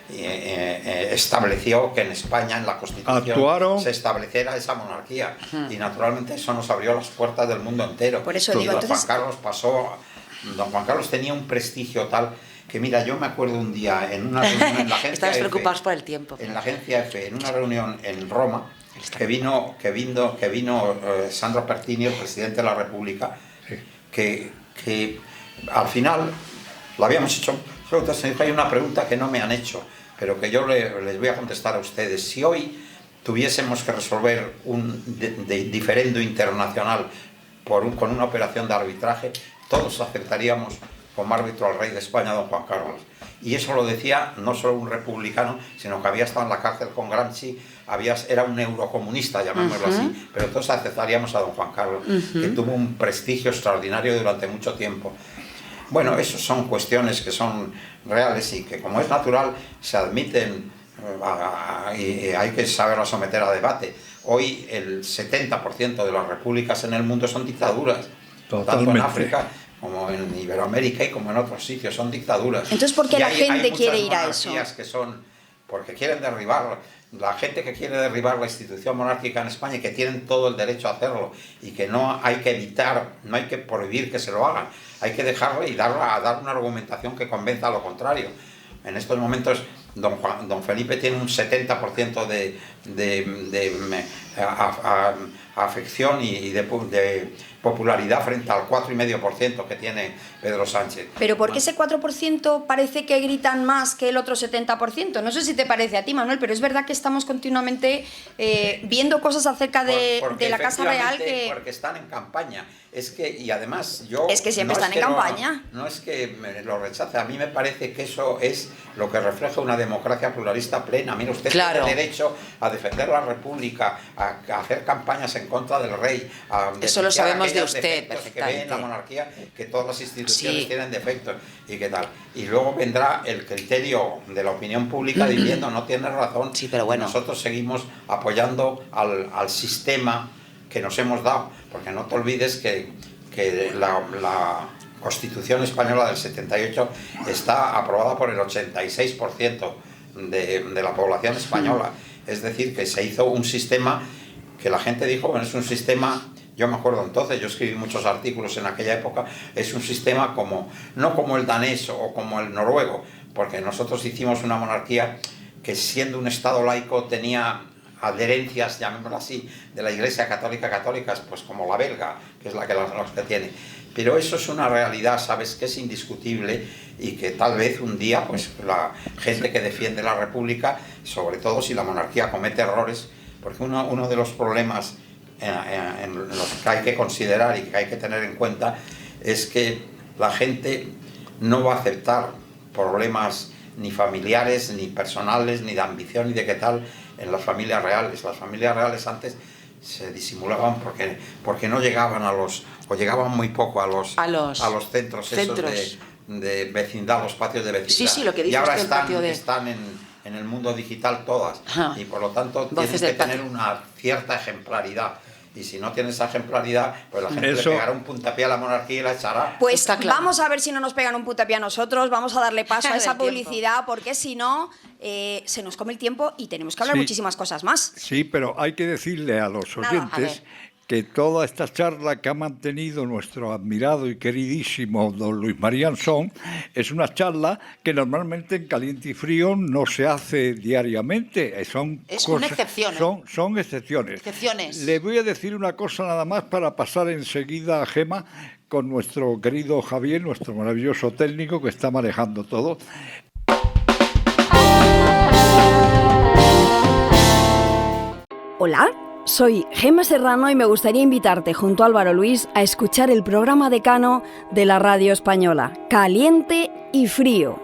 estableció que en España, en la Constitución, se estableciera esa monarquía, y naturalmente eso nos abrió las puertas del mundo entero. Por eso digo, Don entonces, Juan Carlos tenía un prestigio tal que, mira, yo me acuerdo un día en una reunión en la agencia Estabas EFE, preocupados por el tiempo. en la agencia EFE, en una reunión en Roma, que vino Sandro Pertini, el presidente de la República, que al final lo habíamos hecho. Hay una pregunta que no me han hecho, pero que yo les voy a contestar a ustedes. Si hoy tuviésemos que resolver un diferendo internacional con una operación de arbitraje, todos aceptaríamos como árbitro al rey de España, don Juan Carlos. Y eso lo decía no solo un republicano, sino que había estado en la cárcel con Gramsci, era un eurocomunista, llamémoslo así, pero todos aceptaríamos a don Juan Carlos, que tuvo un prestigio extraordinario durante mucho tiempo. Bueno, esas son cuestiones que son reales y que, como es natural, se admiten y hay que saberlas someter a debate. Hoy el 70% de las repúblicas en el mundo son dictaduras, tanto en África como en Iberoamérica y como en otros sitios, son dictaduras. Entonces, ¿por qué la gente quiere ir a eso? Que son porque quieren derribar, la gente que quiere derribar la institución monárquica en España, y que tienen todo el derecho a hacerlo, y que no hay que evitar, no hay que prohibir que se lo hagan, hay que dejarlo y dar una argumentación que convenza a lo contrario. En estos momentos don Felipe tiene un 70% de afección y de popularidad frente al 4,5% que tiene Pedro Sánchez. Pero ¿por qué ese 4% parece que gritan más que el otro 70%? No sé si te parece a ti, Manuel, pero es verdad que estamos continuamente viendo cosas acerca de la Casa Real que... Porque están en campaña. Y además Es que siempre están en campaña. No es que lo rechace, a mí me parece que eso es lo que refleja una democracia pluralista plena. Mira, usted Claro. tiene derecho a defender la República, a hacer campañas en contra del rey. Eso lo sabemos de usted, que ve en la monarquía que todas las instituciones Sí. tienen defectos y qué tal. Y luego vendrá el criterio de la opinión pública diciendo no tienes razón. Sí, pero bueno. Nosotros seguimos apoyando al sistema que nos hemos dado, porque no te olvides que la Constitución española del 78 está aprobada por el 86% de la población española. Es decir, que se hizo un sistema que la gente dijo, bueno, es un sistema, yo me acuerdo entonces, yo escribí muchos artículos en aquella época, es un sistema no como el danés o como el noruego, porque nosotros hicimos una monarquía que siendo un Estado laico tenía adherencias, llamémoslo así, de la Iglesia católica, pues como la belga, que es la que los que tiene. Pero eso es una realidad, ¿sabes?, que es indiscutible y que tal vez un día, pues la gente que defiende la República, sobre todo si la monarquía comete errores, porque uno de los problemas en los que hay que considerar y que hay que tener en cuenta es que la gente no va a aceptar problemas ni familiares, ni personales, ni de ambición, ni de qué tal en las familias reales. Las familias reales antes se disimulaban porque no llegaban o llegaban muy poco a los centros. Esos de vecindad, los patios de vecindad. Sí, lo que dices, y ahora el patio están en el mundo digital todas. Y por lo tanto tienes que tener una cierta ejemplaridad. Y si no tienes esa ejemplaridad, pues la gente le pegará un puntapié a la monarquía y la echará. Pues vamos a ver si no nos pegan un puntapié a nosotros, vamos a darle paso a esa publicidad, porque si no, se nos come el tiempo y tenemos que hablar muchísimas cosas más. Sí, pero hay que decirle a los oyentes que toda esta charla que ha mantenido nuestro admirado y queridísimo don Luis María Ansón es una charla que normalmente en Caliente y Frío no se hace diariamente. Es una excepción. Son excepciones. Le voy a decir una cosa nada más para pasar enseguida a Gema con nuestro querido Javier, nuestro maravilloso técnico que está manejando todo. Hola. Soy Gema Serrano y me gustaría invitarte junto a Álvaro Luis a escuchar el programa decano de la radio española, Caliente y Frío,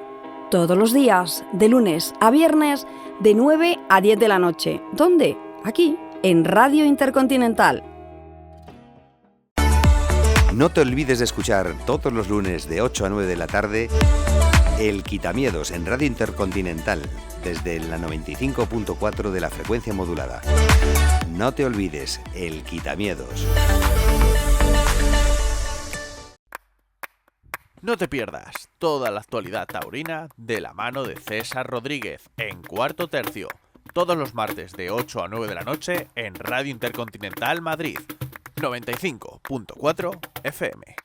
todos los días, de lunes a viernes, de 9 a 10 de la noche. ¿Dónde? Aquí, en Radio Intercontinental. No te olvides de escuchar todos los lunes de 8 a 9 de la tarde El Quitamiedos en Radio Intercontinental, desde la 95.4 de la frecuencia modulada. No te olvides, El Quitamiedos. No te pierdas toda la actualidad taurina de la mano de César Rodríguez en Cuarto Tercio, todos los martes de 8 a 9 de la noche en Radio Intercontinental Madrid, 95.4 FM.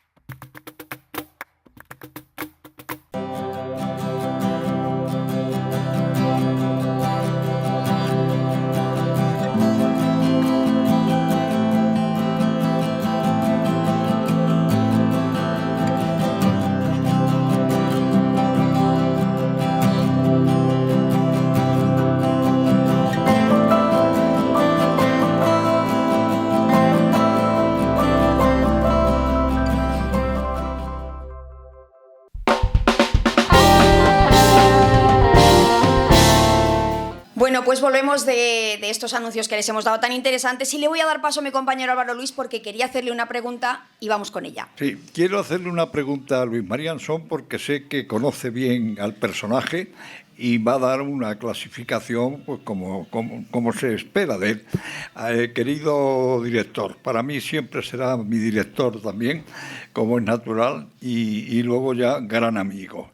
Bueno, pues volvemos de estos anuncios que les hemos dado tan interesantes y le voy a dar paso a mi compañero Álvaro Luis porque quería hacerle una pregunta y vamos con ella. Sí, quiero hacerle una pregunta a Luis María Ansón porque sé que conoce bien al personaje y va a dar una clasificación pues como se espera de él. Querido director, para mí siempre será mi director también, como es natural, y luego ya gran amigo.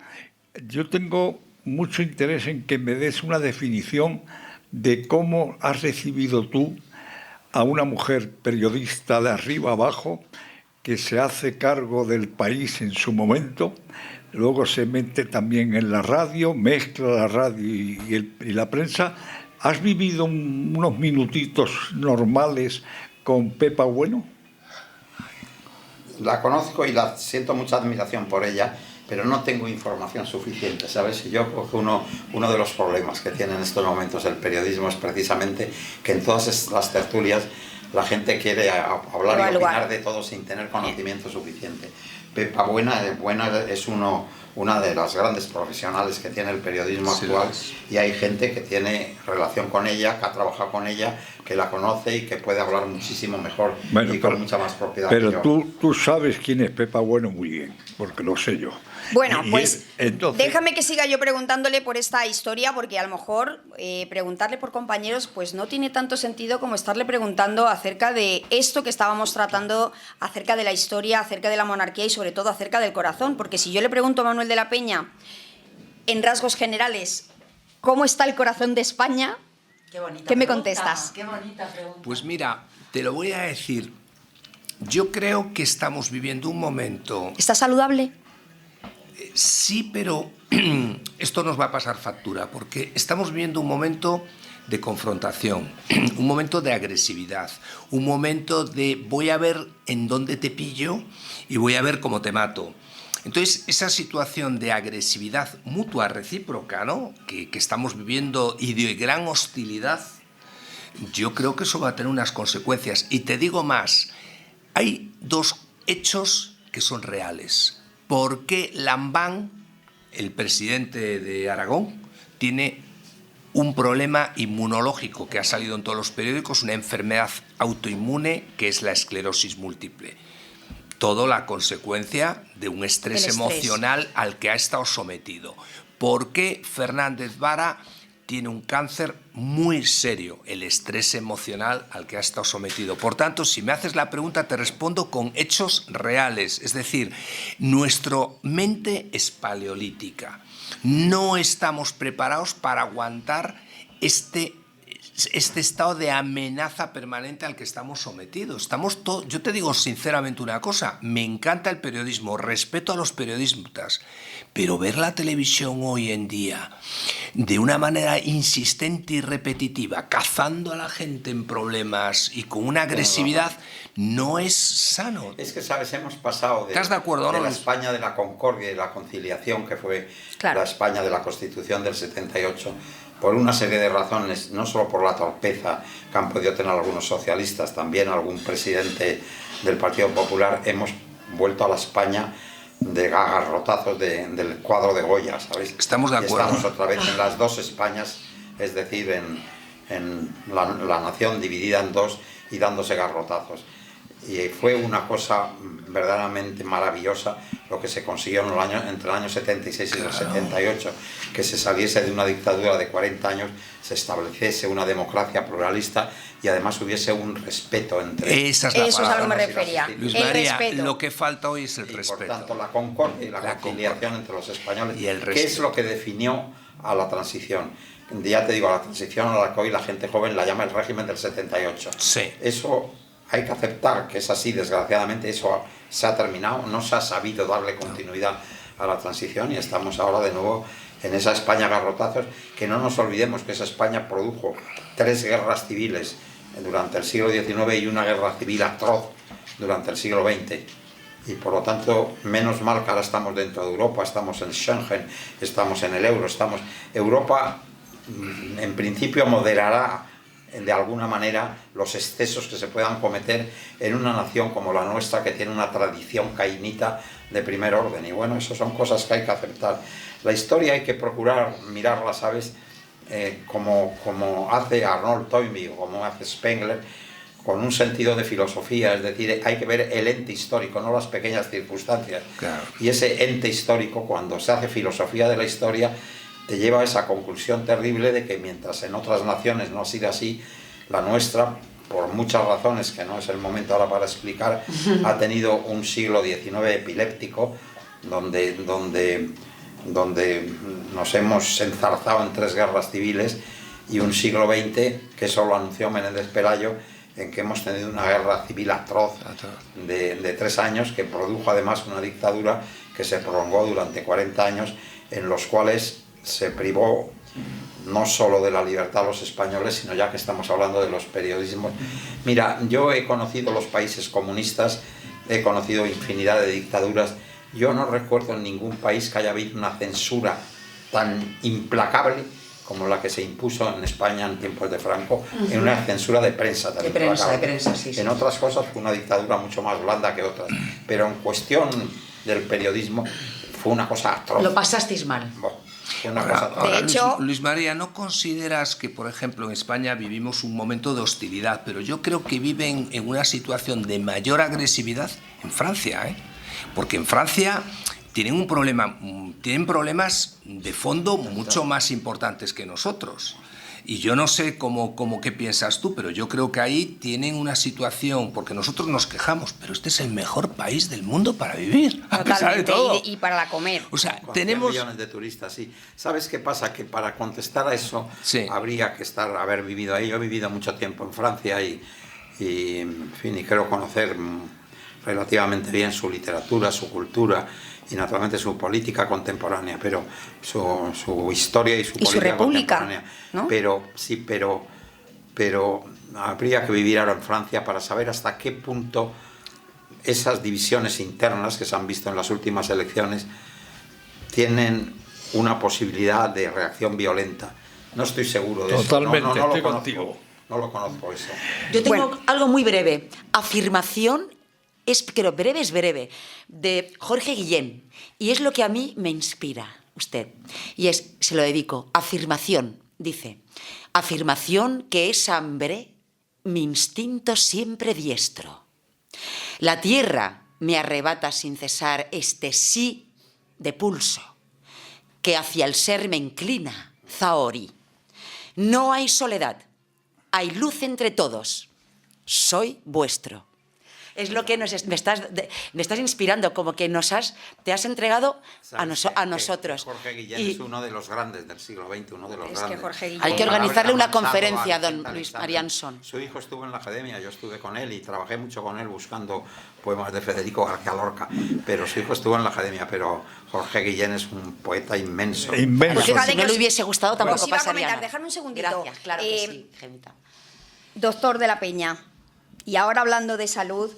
Yo tengo mucho interés en que me des una definición de cómo has recibido tú a una mujer periodista de arriba abajo que se hace cargo del país en su momento, luego se mete también en la radio, mezcla la radio y la prensa. ¿Has vivido unos minutitos normales con Pepa Bueno? La conozco y la siento mucha admiración por ella, pero no tengo información suficiente, ¿sabes? Yo creo que uno de los problemas que tiene en estos momentos el periodismo es precisamente que en todas las tertulias la gente quiere hablar y opinar de todo sin tener conocimiento suficiente. Pepa Buena es una de las grandes profesionales que tiene el periodismo actual, y hay gente que tiene relación con ella, que ha trabajado con ella, que la conoce y que puede hablar muchísimo mejor y con mucha más propiedad. Pero tú sabes quién es Pepa Bueno muy bien, porque lo sé yo. Bueno, pues entonces, déjame que siga yo preguntándole por esta historia, porque a lo mejor preguntarle por compañeros pues no tiene tanto sentido como estarle preguntando acerca de esto que estábamos tratando, acerca de la historia, acerca de la monarquía y sobre todo acerca del corazón, porque si yo le pregunto a Manuel de la Peña, en rasgos generales, ¿cómo está el corazón de España? ¿Qué me contestas? Qué bonita pregunta. Pues mira, te lo voy a decir. Yo creo que estamos viviendo un momento... ¿Está saludable? Sí, pero esto nos va a pasar factura, porque estamos viviendo un momento de confrontación, un momento de agresividad, un momento de voy a ver en dónde te pillo y voy a ver cómo te mato. Entonces, esa situación de agresividad mutua, recíproca, ¿no?, que estamos viviendo y de gran hostilidad, yo creo que eso va a tener unas consecuencias. Y te digo más, hay dos hechos que son reales. ¿Por qué Lambán, el presidente de Aragón, tiene un problema inmunológico que ha salido en todos los periódicos, una enfermedad autoinmune que es la esclerosis múltiple? Todo la consecuencia de un estrés emocional al que ha estado sometido. ¿Por qué Fernández Vara tiene un cáncer muy serio? El estrés emocional al que ha estado sometido. Por tanto, si me haces la pregunta, te respondo con hechos reales. Es decir, nuestra mente es paleolítica. No estamos preparados para aguantar este estado de amenaza permanente al que estamos sometidos. Yo te digo sinceramente una cosa, me encanta el periodismo, respeto a los periodistas, pero ver la televisión hoy en día de una manera insistente y repetitiva, cazando a la gente en problemas y con una agresividad, no es sano. Es que, ¿sabes? Hemos pasado de, ¿Estás de acuerdo, de no? la España de la concordia y la conciliación, que fue la España de la Constitución del 78, por una serie de razones, no solo por la torpeza que han podido tener algunos socialistas, también algún presidente del Partido Popular, hemos vuelto a la España de garrotazos del cuadro de Goya, ¿sabéis? Estamos de acuerdo. Estamos otra vez en las dos Españas, es decir, en la nación dividida en dos y dándose garrotazos. Y fue una cosa verdaderamente maravillosa lo que se consiguió entre el año 76 y el 78, que se saliese de una dictadura de 40 años, se estableciese una democracia pluralista y además hubiese un respeto entre... Eso es a lo que me refería. Luis el María, respeto. lo que falta hoy es el y respeto. por tanto la concordia y la conciliación entre los españoles, que es lo que definió a la transición. Ya te digo, a la transición a la que hoy la gente joven la llama el régimen del 78. Sí. Eso hay que aceptar que es así, desgraciadamente eso se ha terminado, no se ha sabido darle continuidad a la transición y estamos ahora de nuevo en esa España garrotazos, que no nos olvidemos que esa España produjo 3 guerras civiles durante el siglo XIX y una guerra civil atroz durante el siglo XX. Y por lo tanto, menos mal que ahora estamos dentro de Europa, estamos en Schengen, estamos en el euro, Europa en principio moderará de alguna manera los excesos que se puedan cometer en una nación como la nuestra, que tiene una tradición cainita de primer orden. Y bueno, eso son cosas que hay que aceptar. La historia hay que procurar mirarla, ¿sabes? Como hace Arnold Toynbee o como hace Spengler, con un sentido de filosofía, es decir, hay que ver el ente histórico, no las pequeñas circunstancias. Claro. Y ese ente histórico, cuando se hace filosofía de la historia, te lleva a esa conclusión terrible de que mientras en otras naciones no ha sido así, la nuestra, por muchas razones que no es el momento ahora para explicar, ha tenido un siglo XIX epiléptico, donde nos hemos enzarzado en 3 guerras civiles, y un siglo XX que eso lo anunció Menéndez Pelayo, en que hemos tenido una guerra civil atroz de 3 años, que produjo además una dictadura que se prolongó durante 40 años, en los cuales se privó no solo de la libertad a los españoles, sino, ya que estamos hablando de los periodismos. Mira, yo he conocido los países comunistas, he conocido infinidad de dictaduras. Yo no recuerdo en ningún país que haya habido una censura tan implacable como la que se impuso en España en tiempos de Franco, en una censura de prensa tan implacable. De prensa, sí. En otras cosas fue una dictadura mucho más blanda que otras, pero en cuestión del periodismo fue una cosa atroz. Lo pasasteis mal. Ahora, de hecho, Luis María, ¿no consideras que, por ejemplo, en España vivimos un momento de hostilidad, pero yo creo que viven en una situación de mayor agresividad en Francia, Porque en Francia tienen problemas de fondo mucho más importantes que nosotros. Y yo no sé cómo qué piensas tú, pero yo creo que ahí tienen una situación, porque nosotros nos quejamos, pero este es el mejor país del mundo para vivir, a pesar de todo. Y para la comer. O sea, Con tenemos 100 millones de turistas, sí. ¿Sabes qué pasa? Que para contestar a eso Sí. habría que haber vivido ahí. Yo he vivido mucho tiempo en Francia y en fin, y creo conocer relativamente bien su literatura, su cultura y naturalmente su política contemporánea, pero su historia y su política república, contemporánea. ¿no? Pero habría que vivir ahora en Francia para saber hasta qué punto esas divisiones internas que se han visto en las últimas elecciones tienen una posibilidad de reacción violenta. No estoy seguro de Totalmente, eso. No estoy lo conozco. contigo. No lo conozco eso. Yo tengo Bueno. algo muy breve. Afirmación, pero breve es breve, de Jorge Guillén. Y es lo que a mí me inspira, usted. Y se lo dedico. Afirmación, dice. Afirmación que es hambre, mi instinto siempre diestro. La tierra me arrebata sin cesar este sí de pulso, que hacia el ser me inclina, Zahorí. No hay soledad, hay luz entre todos. Soy vuestro. Es lo que me estás inspirando, como que te has entregado a nosotros. Jorge Guillén es uno de los grandes del siglo XX, uno de los Es que grandes. Jorge Guillén- Hay que Con organizarle una Avanzado, conferencia, Alexander don Luis Alexander. Marianson. Su hijo estuvo en la academia, yo estuve con él y trabajé mucho con él buscando poemas de Federico García Lorca, pero su hijo estuvo en la academia, pero Jorge Guillén es un poeta inmenso. Inmenso. Pues Fíjate si no que le os- hubiese gustado, tampoco os iba a pasaría comentar, nada. dejadme un segundito. Gracias, claro que sí, Gemita. Doctor de la Peña, y ahora hablando de salud,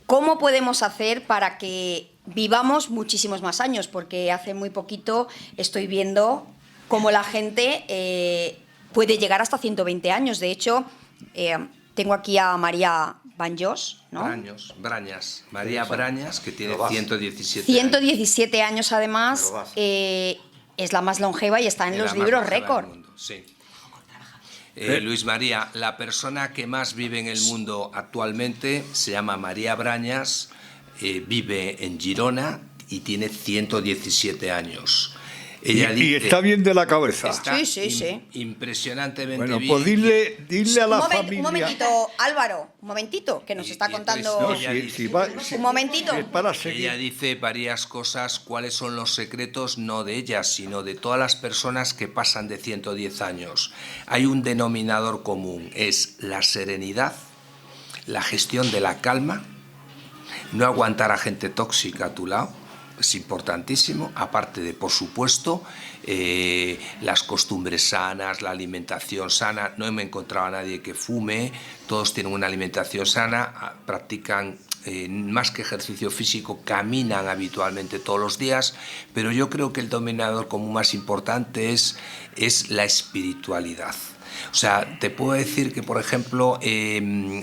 ¿cómo podemos hacer para que vivamos muchísimos más años? Porque hace muy poquito estoy viendo cómo la gente puede llegar hasta 120 años. De hecho, tengo aquí a María Banjos, ¿no? Brañas. María Brañas, que tiene Lo vas. 117 años. 117 años además, Lo vas. es la más longeva y está en Es los la más libros longeva récord. del mundo, sí. Luis María, la persona que más vive en el mundo actualmente se llama María Brañas, vive en Girona y tiene 117 años. Ella Y está bien de la cabeza. está Sí. impresionantemente Bueno, bien. pues dile a la Un familia. momentito, Álvaro, un momentito, que nos está contando... No, Ella dice- Un momentito. si es para seguir. Ella dice varias cosas, cuáles son los secretos, no de ellas, sino de todas las personas que pasan de 110 años. Hay un denominador común, es la serenidad, la gestión de la calma, no aguantar a gente tóxica a tu lado, es importantísimo, aparte de, por supuesto, las costumbres sanas, la alimentación sana. No me he encontrado a nadie que fume, todos tienen una alimentación sana, practican más que ejercicio físico, caminan habitualmente todos los días, pero yo creo que el denominador común más importante es la espiritualidad. O sea, te puedo decir que, por ejemplo,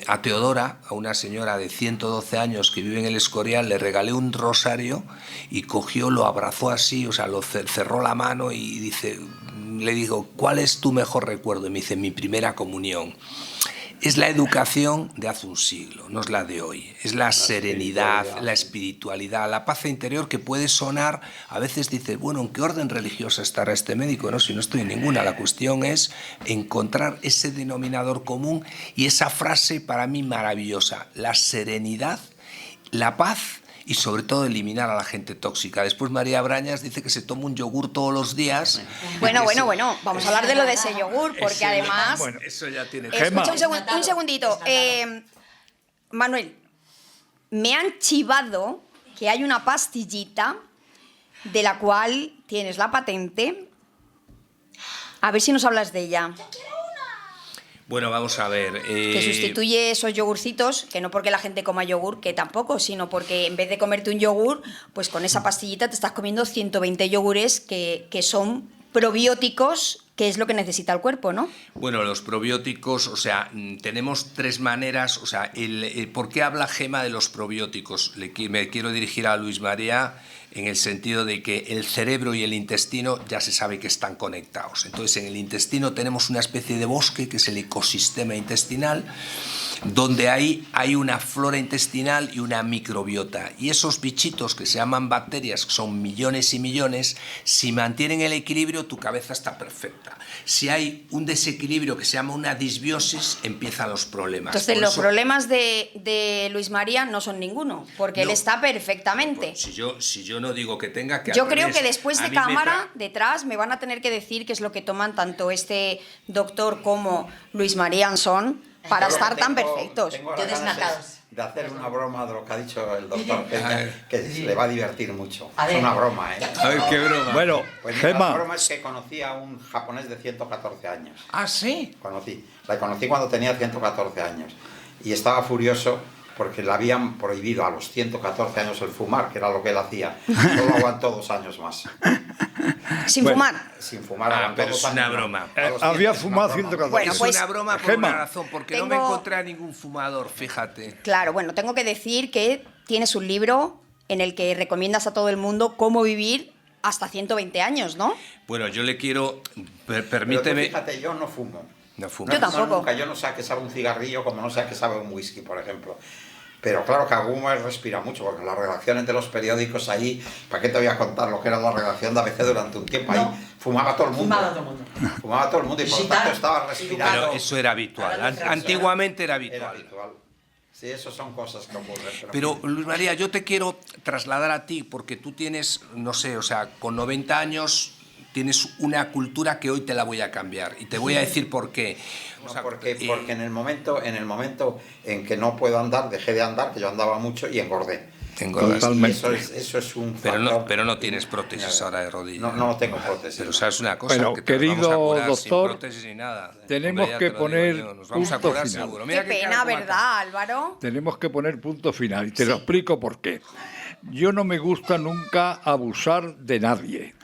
a Teodora, a una señora de 112 años que vive en el Escorial, le regalé un rosario y cogió, lo abrazó así, o sea, lo cerró la mano y le digo, ¿cuál es tu mejor recuerdo? Y me dice, mi primera comunión. Es la educación de hace un siglo, no es la de hoy. Es la serenidad, la espiritualidad, la paz interior que puede sonar. A veces dices, bueno, ¿en qué orden religiosa estará este médico? No, si no estoy en ninguna. La cuestión es encontrar ese denominador común y esa frase para mí maravillosa. La serenidad, la paz y sobre todo eliminar a la gente tóxica. Después María Brañas dice que se toma un yogur todos los días. Bueno, vamos a hablar de lo de ese yogur, porque además... Bueno, Eso ya tiene... Escucha un segundito. Manuel, me han chivado que hay una pastillita de la cual tienes la patente. A ver si nos hablas de ella. Bueno, vamos a ver. Que sustituye esos yogurcitos, que no porque la gente coma yogur, que tampoco, sino porque en vez de comerte un yogur, pues con esa pastillita te estás comiendo 120 yogures que son probióticos, que es lo que necesita el cuerpo, ¿no? Bueno, los probióticos, o sea, tenemos tres maneras, o sea, ¿por qué habla Gema de los probióticos? Me quiero dirigir a Luis María. en el sentido de que el cerebro y el intestino ya se sabe que están conectados. Entonces, en el intestino tenemos una especie de bosque, que es el ecosistema intestinal, donde hay una flora intestinal y una microbiota. Y esos bichitos que se llaman bacterias, que son millones y millones, si mantienen el equilibrio, tu cabeza está perfecta. Si hay un desequilibrio que se llama una disbiosis, empiezan los problemas. Entonces, los problemas de Luis María no son ninguno, porque él está perfectamente. Si yo no digo que tenga que... Yo creo que después de cámara, detrás, me van a tener que decir qué es lo que toman tanto este doctor como Luis María Ansón para estar tan perfectos. Tengo desnatados. De hacer una broma de lo que ha dicho el doctor Peña, que le va a divertir mucho. Es una broma, ¿eh? A ver, qué broma. Bueno, pues Gemma. La broma es que conocí a un japonés de 114 años. ¿Ah, sí? La conocí cuando tenía 114 años. Y estaba furioso porque le habían prohibido a los 114 años el fumar, que era lo que él hacía. Solo aguantó 2 años más. ¿Sin fumar? Sin fumar. Pero es una broma. Había fumado 114. Bueno, es pues, una broma por una razón, porque no me encontré a ningún fumador, fíjate. Claro, bueno, tengo que decir que tienes un libro en el que recomiendas a todo el mundo cómo vivir hasta 120 años, ¿no? Bueno, yo le quiero... Permíteme... Pero tú fíjate, yo no fumo. No fumo. Yo tampoco. Nunca. Yo no sé a qué sabe un cigarrillo como no sé a qué sabe un whisky, por ejemplo. Pero claro que Aguma respira mucho, porque las redacciones de los periódicos ahí, ¿para qué te voy a contar lo que era la redacción de ABC durante un tiempo? Ahí fumaba todo el mundo. Fumaba todo el mundo y por lo tanto estaba respirando. Pero eso era habitual. Antiguamente era habitual. Era habitual. Sí, eso son cosas que ocurren. Pero Luis María, yo te quiero trasladar a ti, porque tú tienes, no sé, o sea, con 90 años tienes una cultura que hoy te la voy a cambiar. Y te voy a decir por qué. O sea, porque en el momento en que no puedo andar, dejé de andar, que yo andaba mucho y engordé. Totalmente. Eso es un factor. Pero no tienes prótesis ahora de rodilla. No tengo prótesis. Pero sabes una cosa, bueno, que te querido vamos a curar doctor, sin prótesis ni nada. Tenemos que poner nos vamos a punto curar final. seguro. Mira Qué pena, ¿verdad, Álvaro? Tenemos que poner punto final y te lo explico por qué. Yo no me gusta nunca abusar de nadie.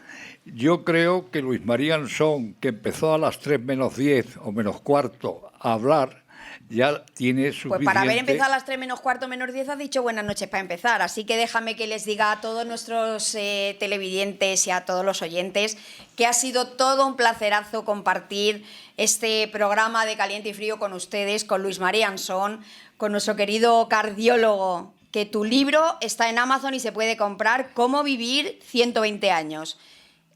Yo creo que Luis María Ansón, que empezó a las 3 menos 10 o menos cuarto a hablar, ya tiene suficiente... Pues para haber empezado a las 3 menos cuarto menos 10 has dicho buenas noches para empezar, así que déjame que les diga a todos nuestros televidentes y a todos los oyentes que ha sido todo un placerazo compartir este programa de Caliente y Frío con ustedes, con Luis María Ansón, con nuestro querido cardiólogo, que tu libro está en Amazon y se puede comprar, Cómo vivir 120 años.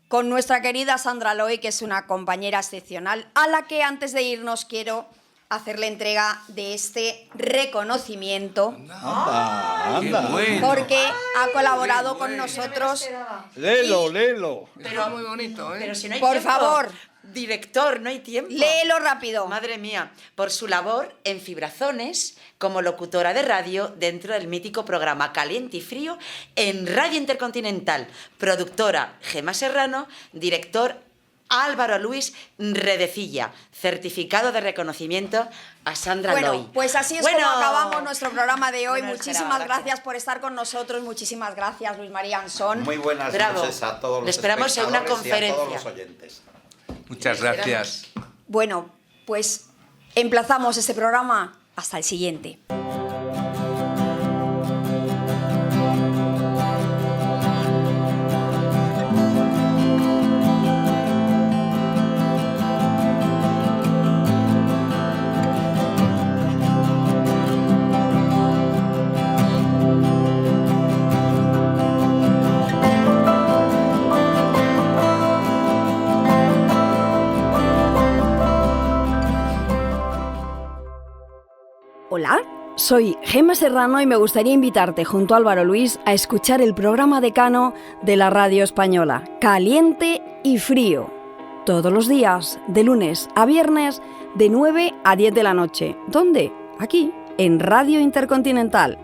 Con nuestra querida Sandra Loy, que es una compañera excepcional, a la que antes de irnos quiero hacerle entrega de este reconocimiento. Anda. Bueno. Porque ha colaborado con nosotros. Léelo. Pero muy bonito, ¿eh? Pero si no hay Por tiempo. favor. Director, no hay tiempo. Léelo rápido. Madre mía, por su labor en Fibrazones como locutora de radio dentro del mítico programa Caliente y Frío en Radio Intercontinental. Productora Gemma Serrano, director Álvaro Luis Redecilla. Certificado de reconocimiento a Sandra Loy. Bueno, pues así es como acabamos nuestro programa de hoy. Bueno, Muchísimas gracias por estar con nosotros. Muchísimas gracias, Luis María Ansón. Muy buenas noches a todos los Le esperamos en una espectadores y a todos conferencia. los oyentes. Muchas gracias. Bueno, pues emplazamos este programa hasta el siguiente. Hola, soy Gemma Serrano y me gustaría invitarte junto a Álvaro Luis a escuchar el programa decano de la radio española, Caliente y Frío, todos los días, de lunes a viernes, de 9 a 10 de la noche. ¿Dónde? Aquí, en Radio Intercontinental.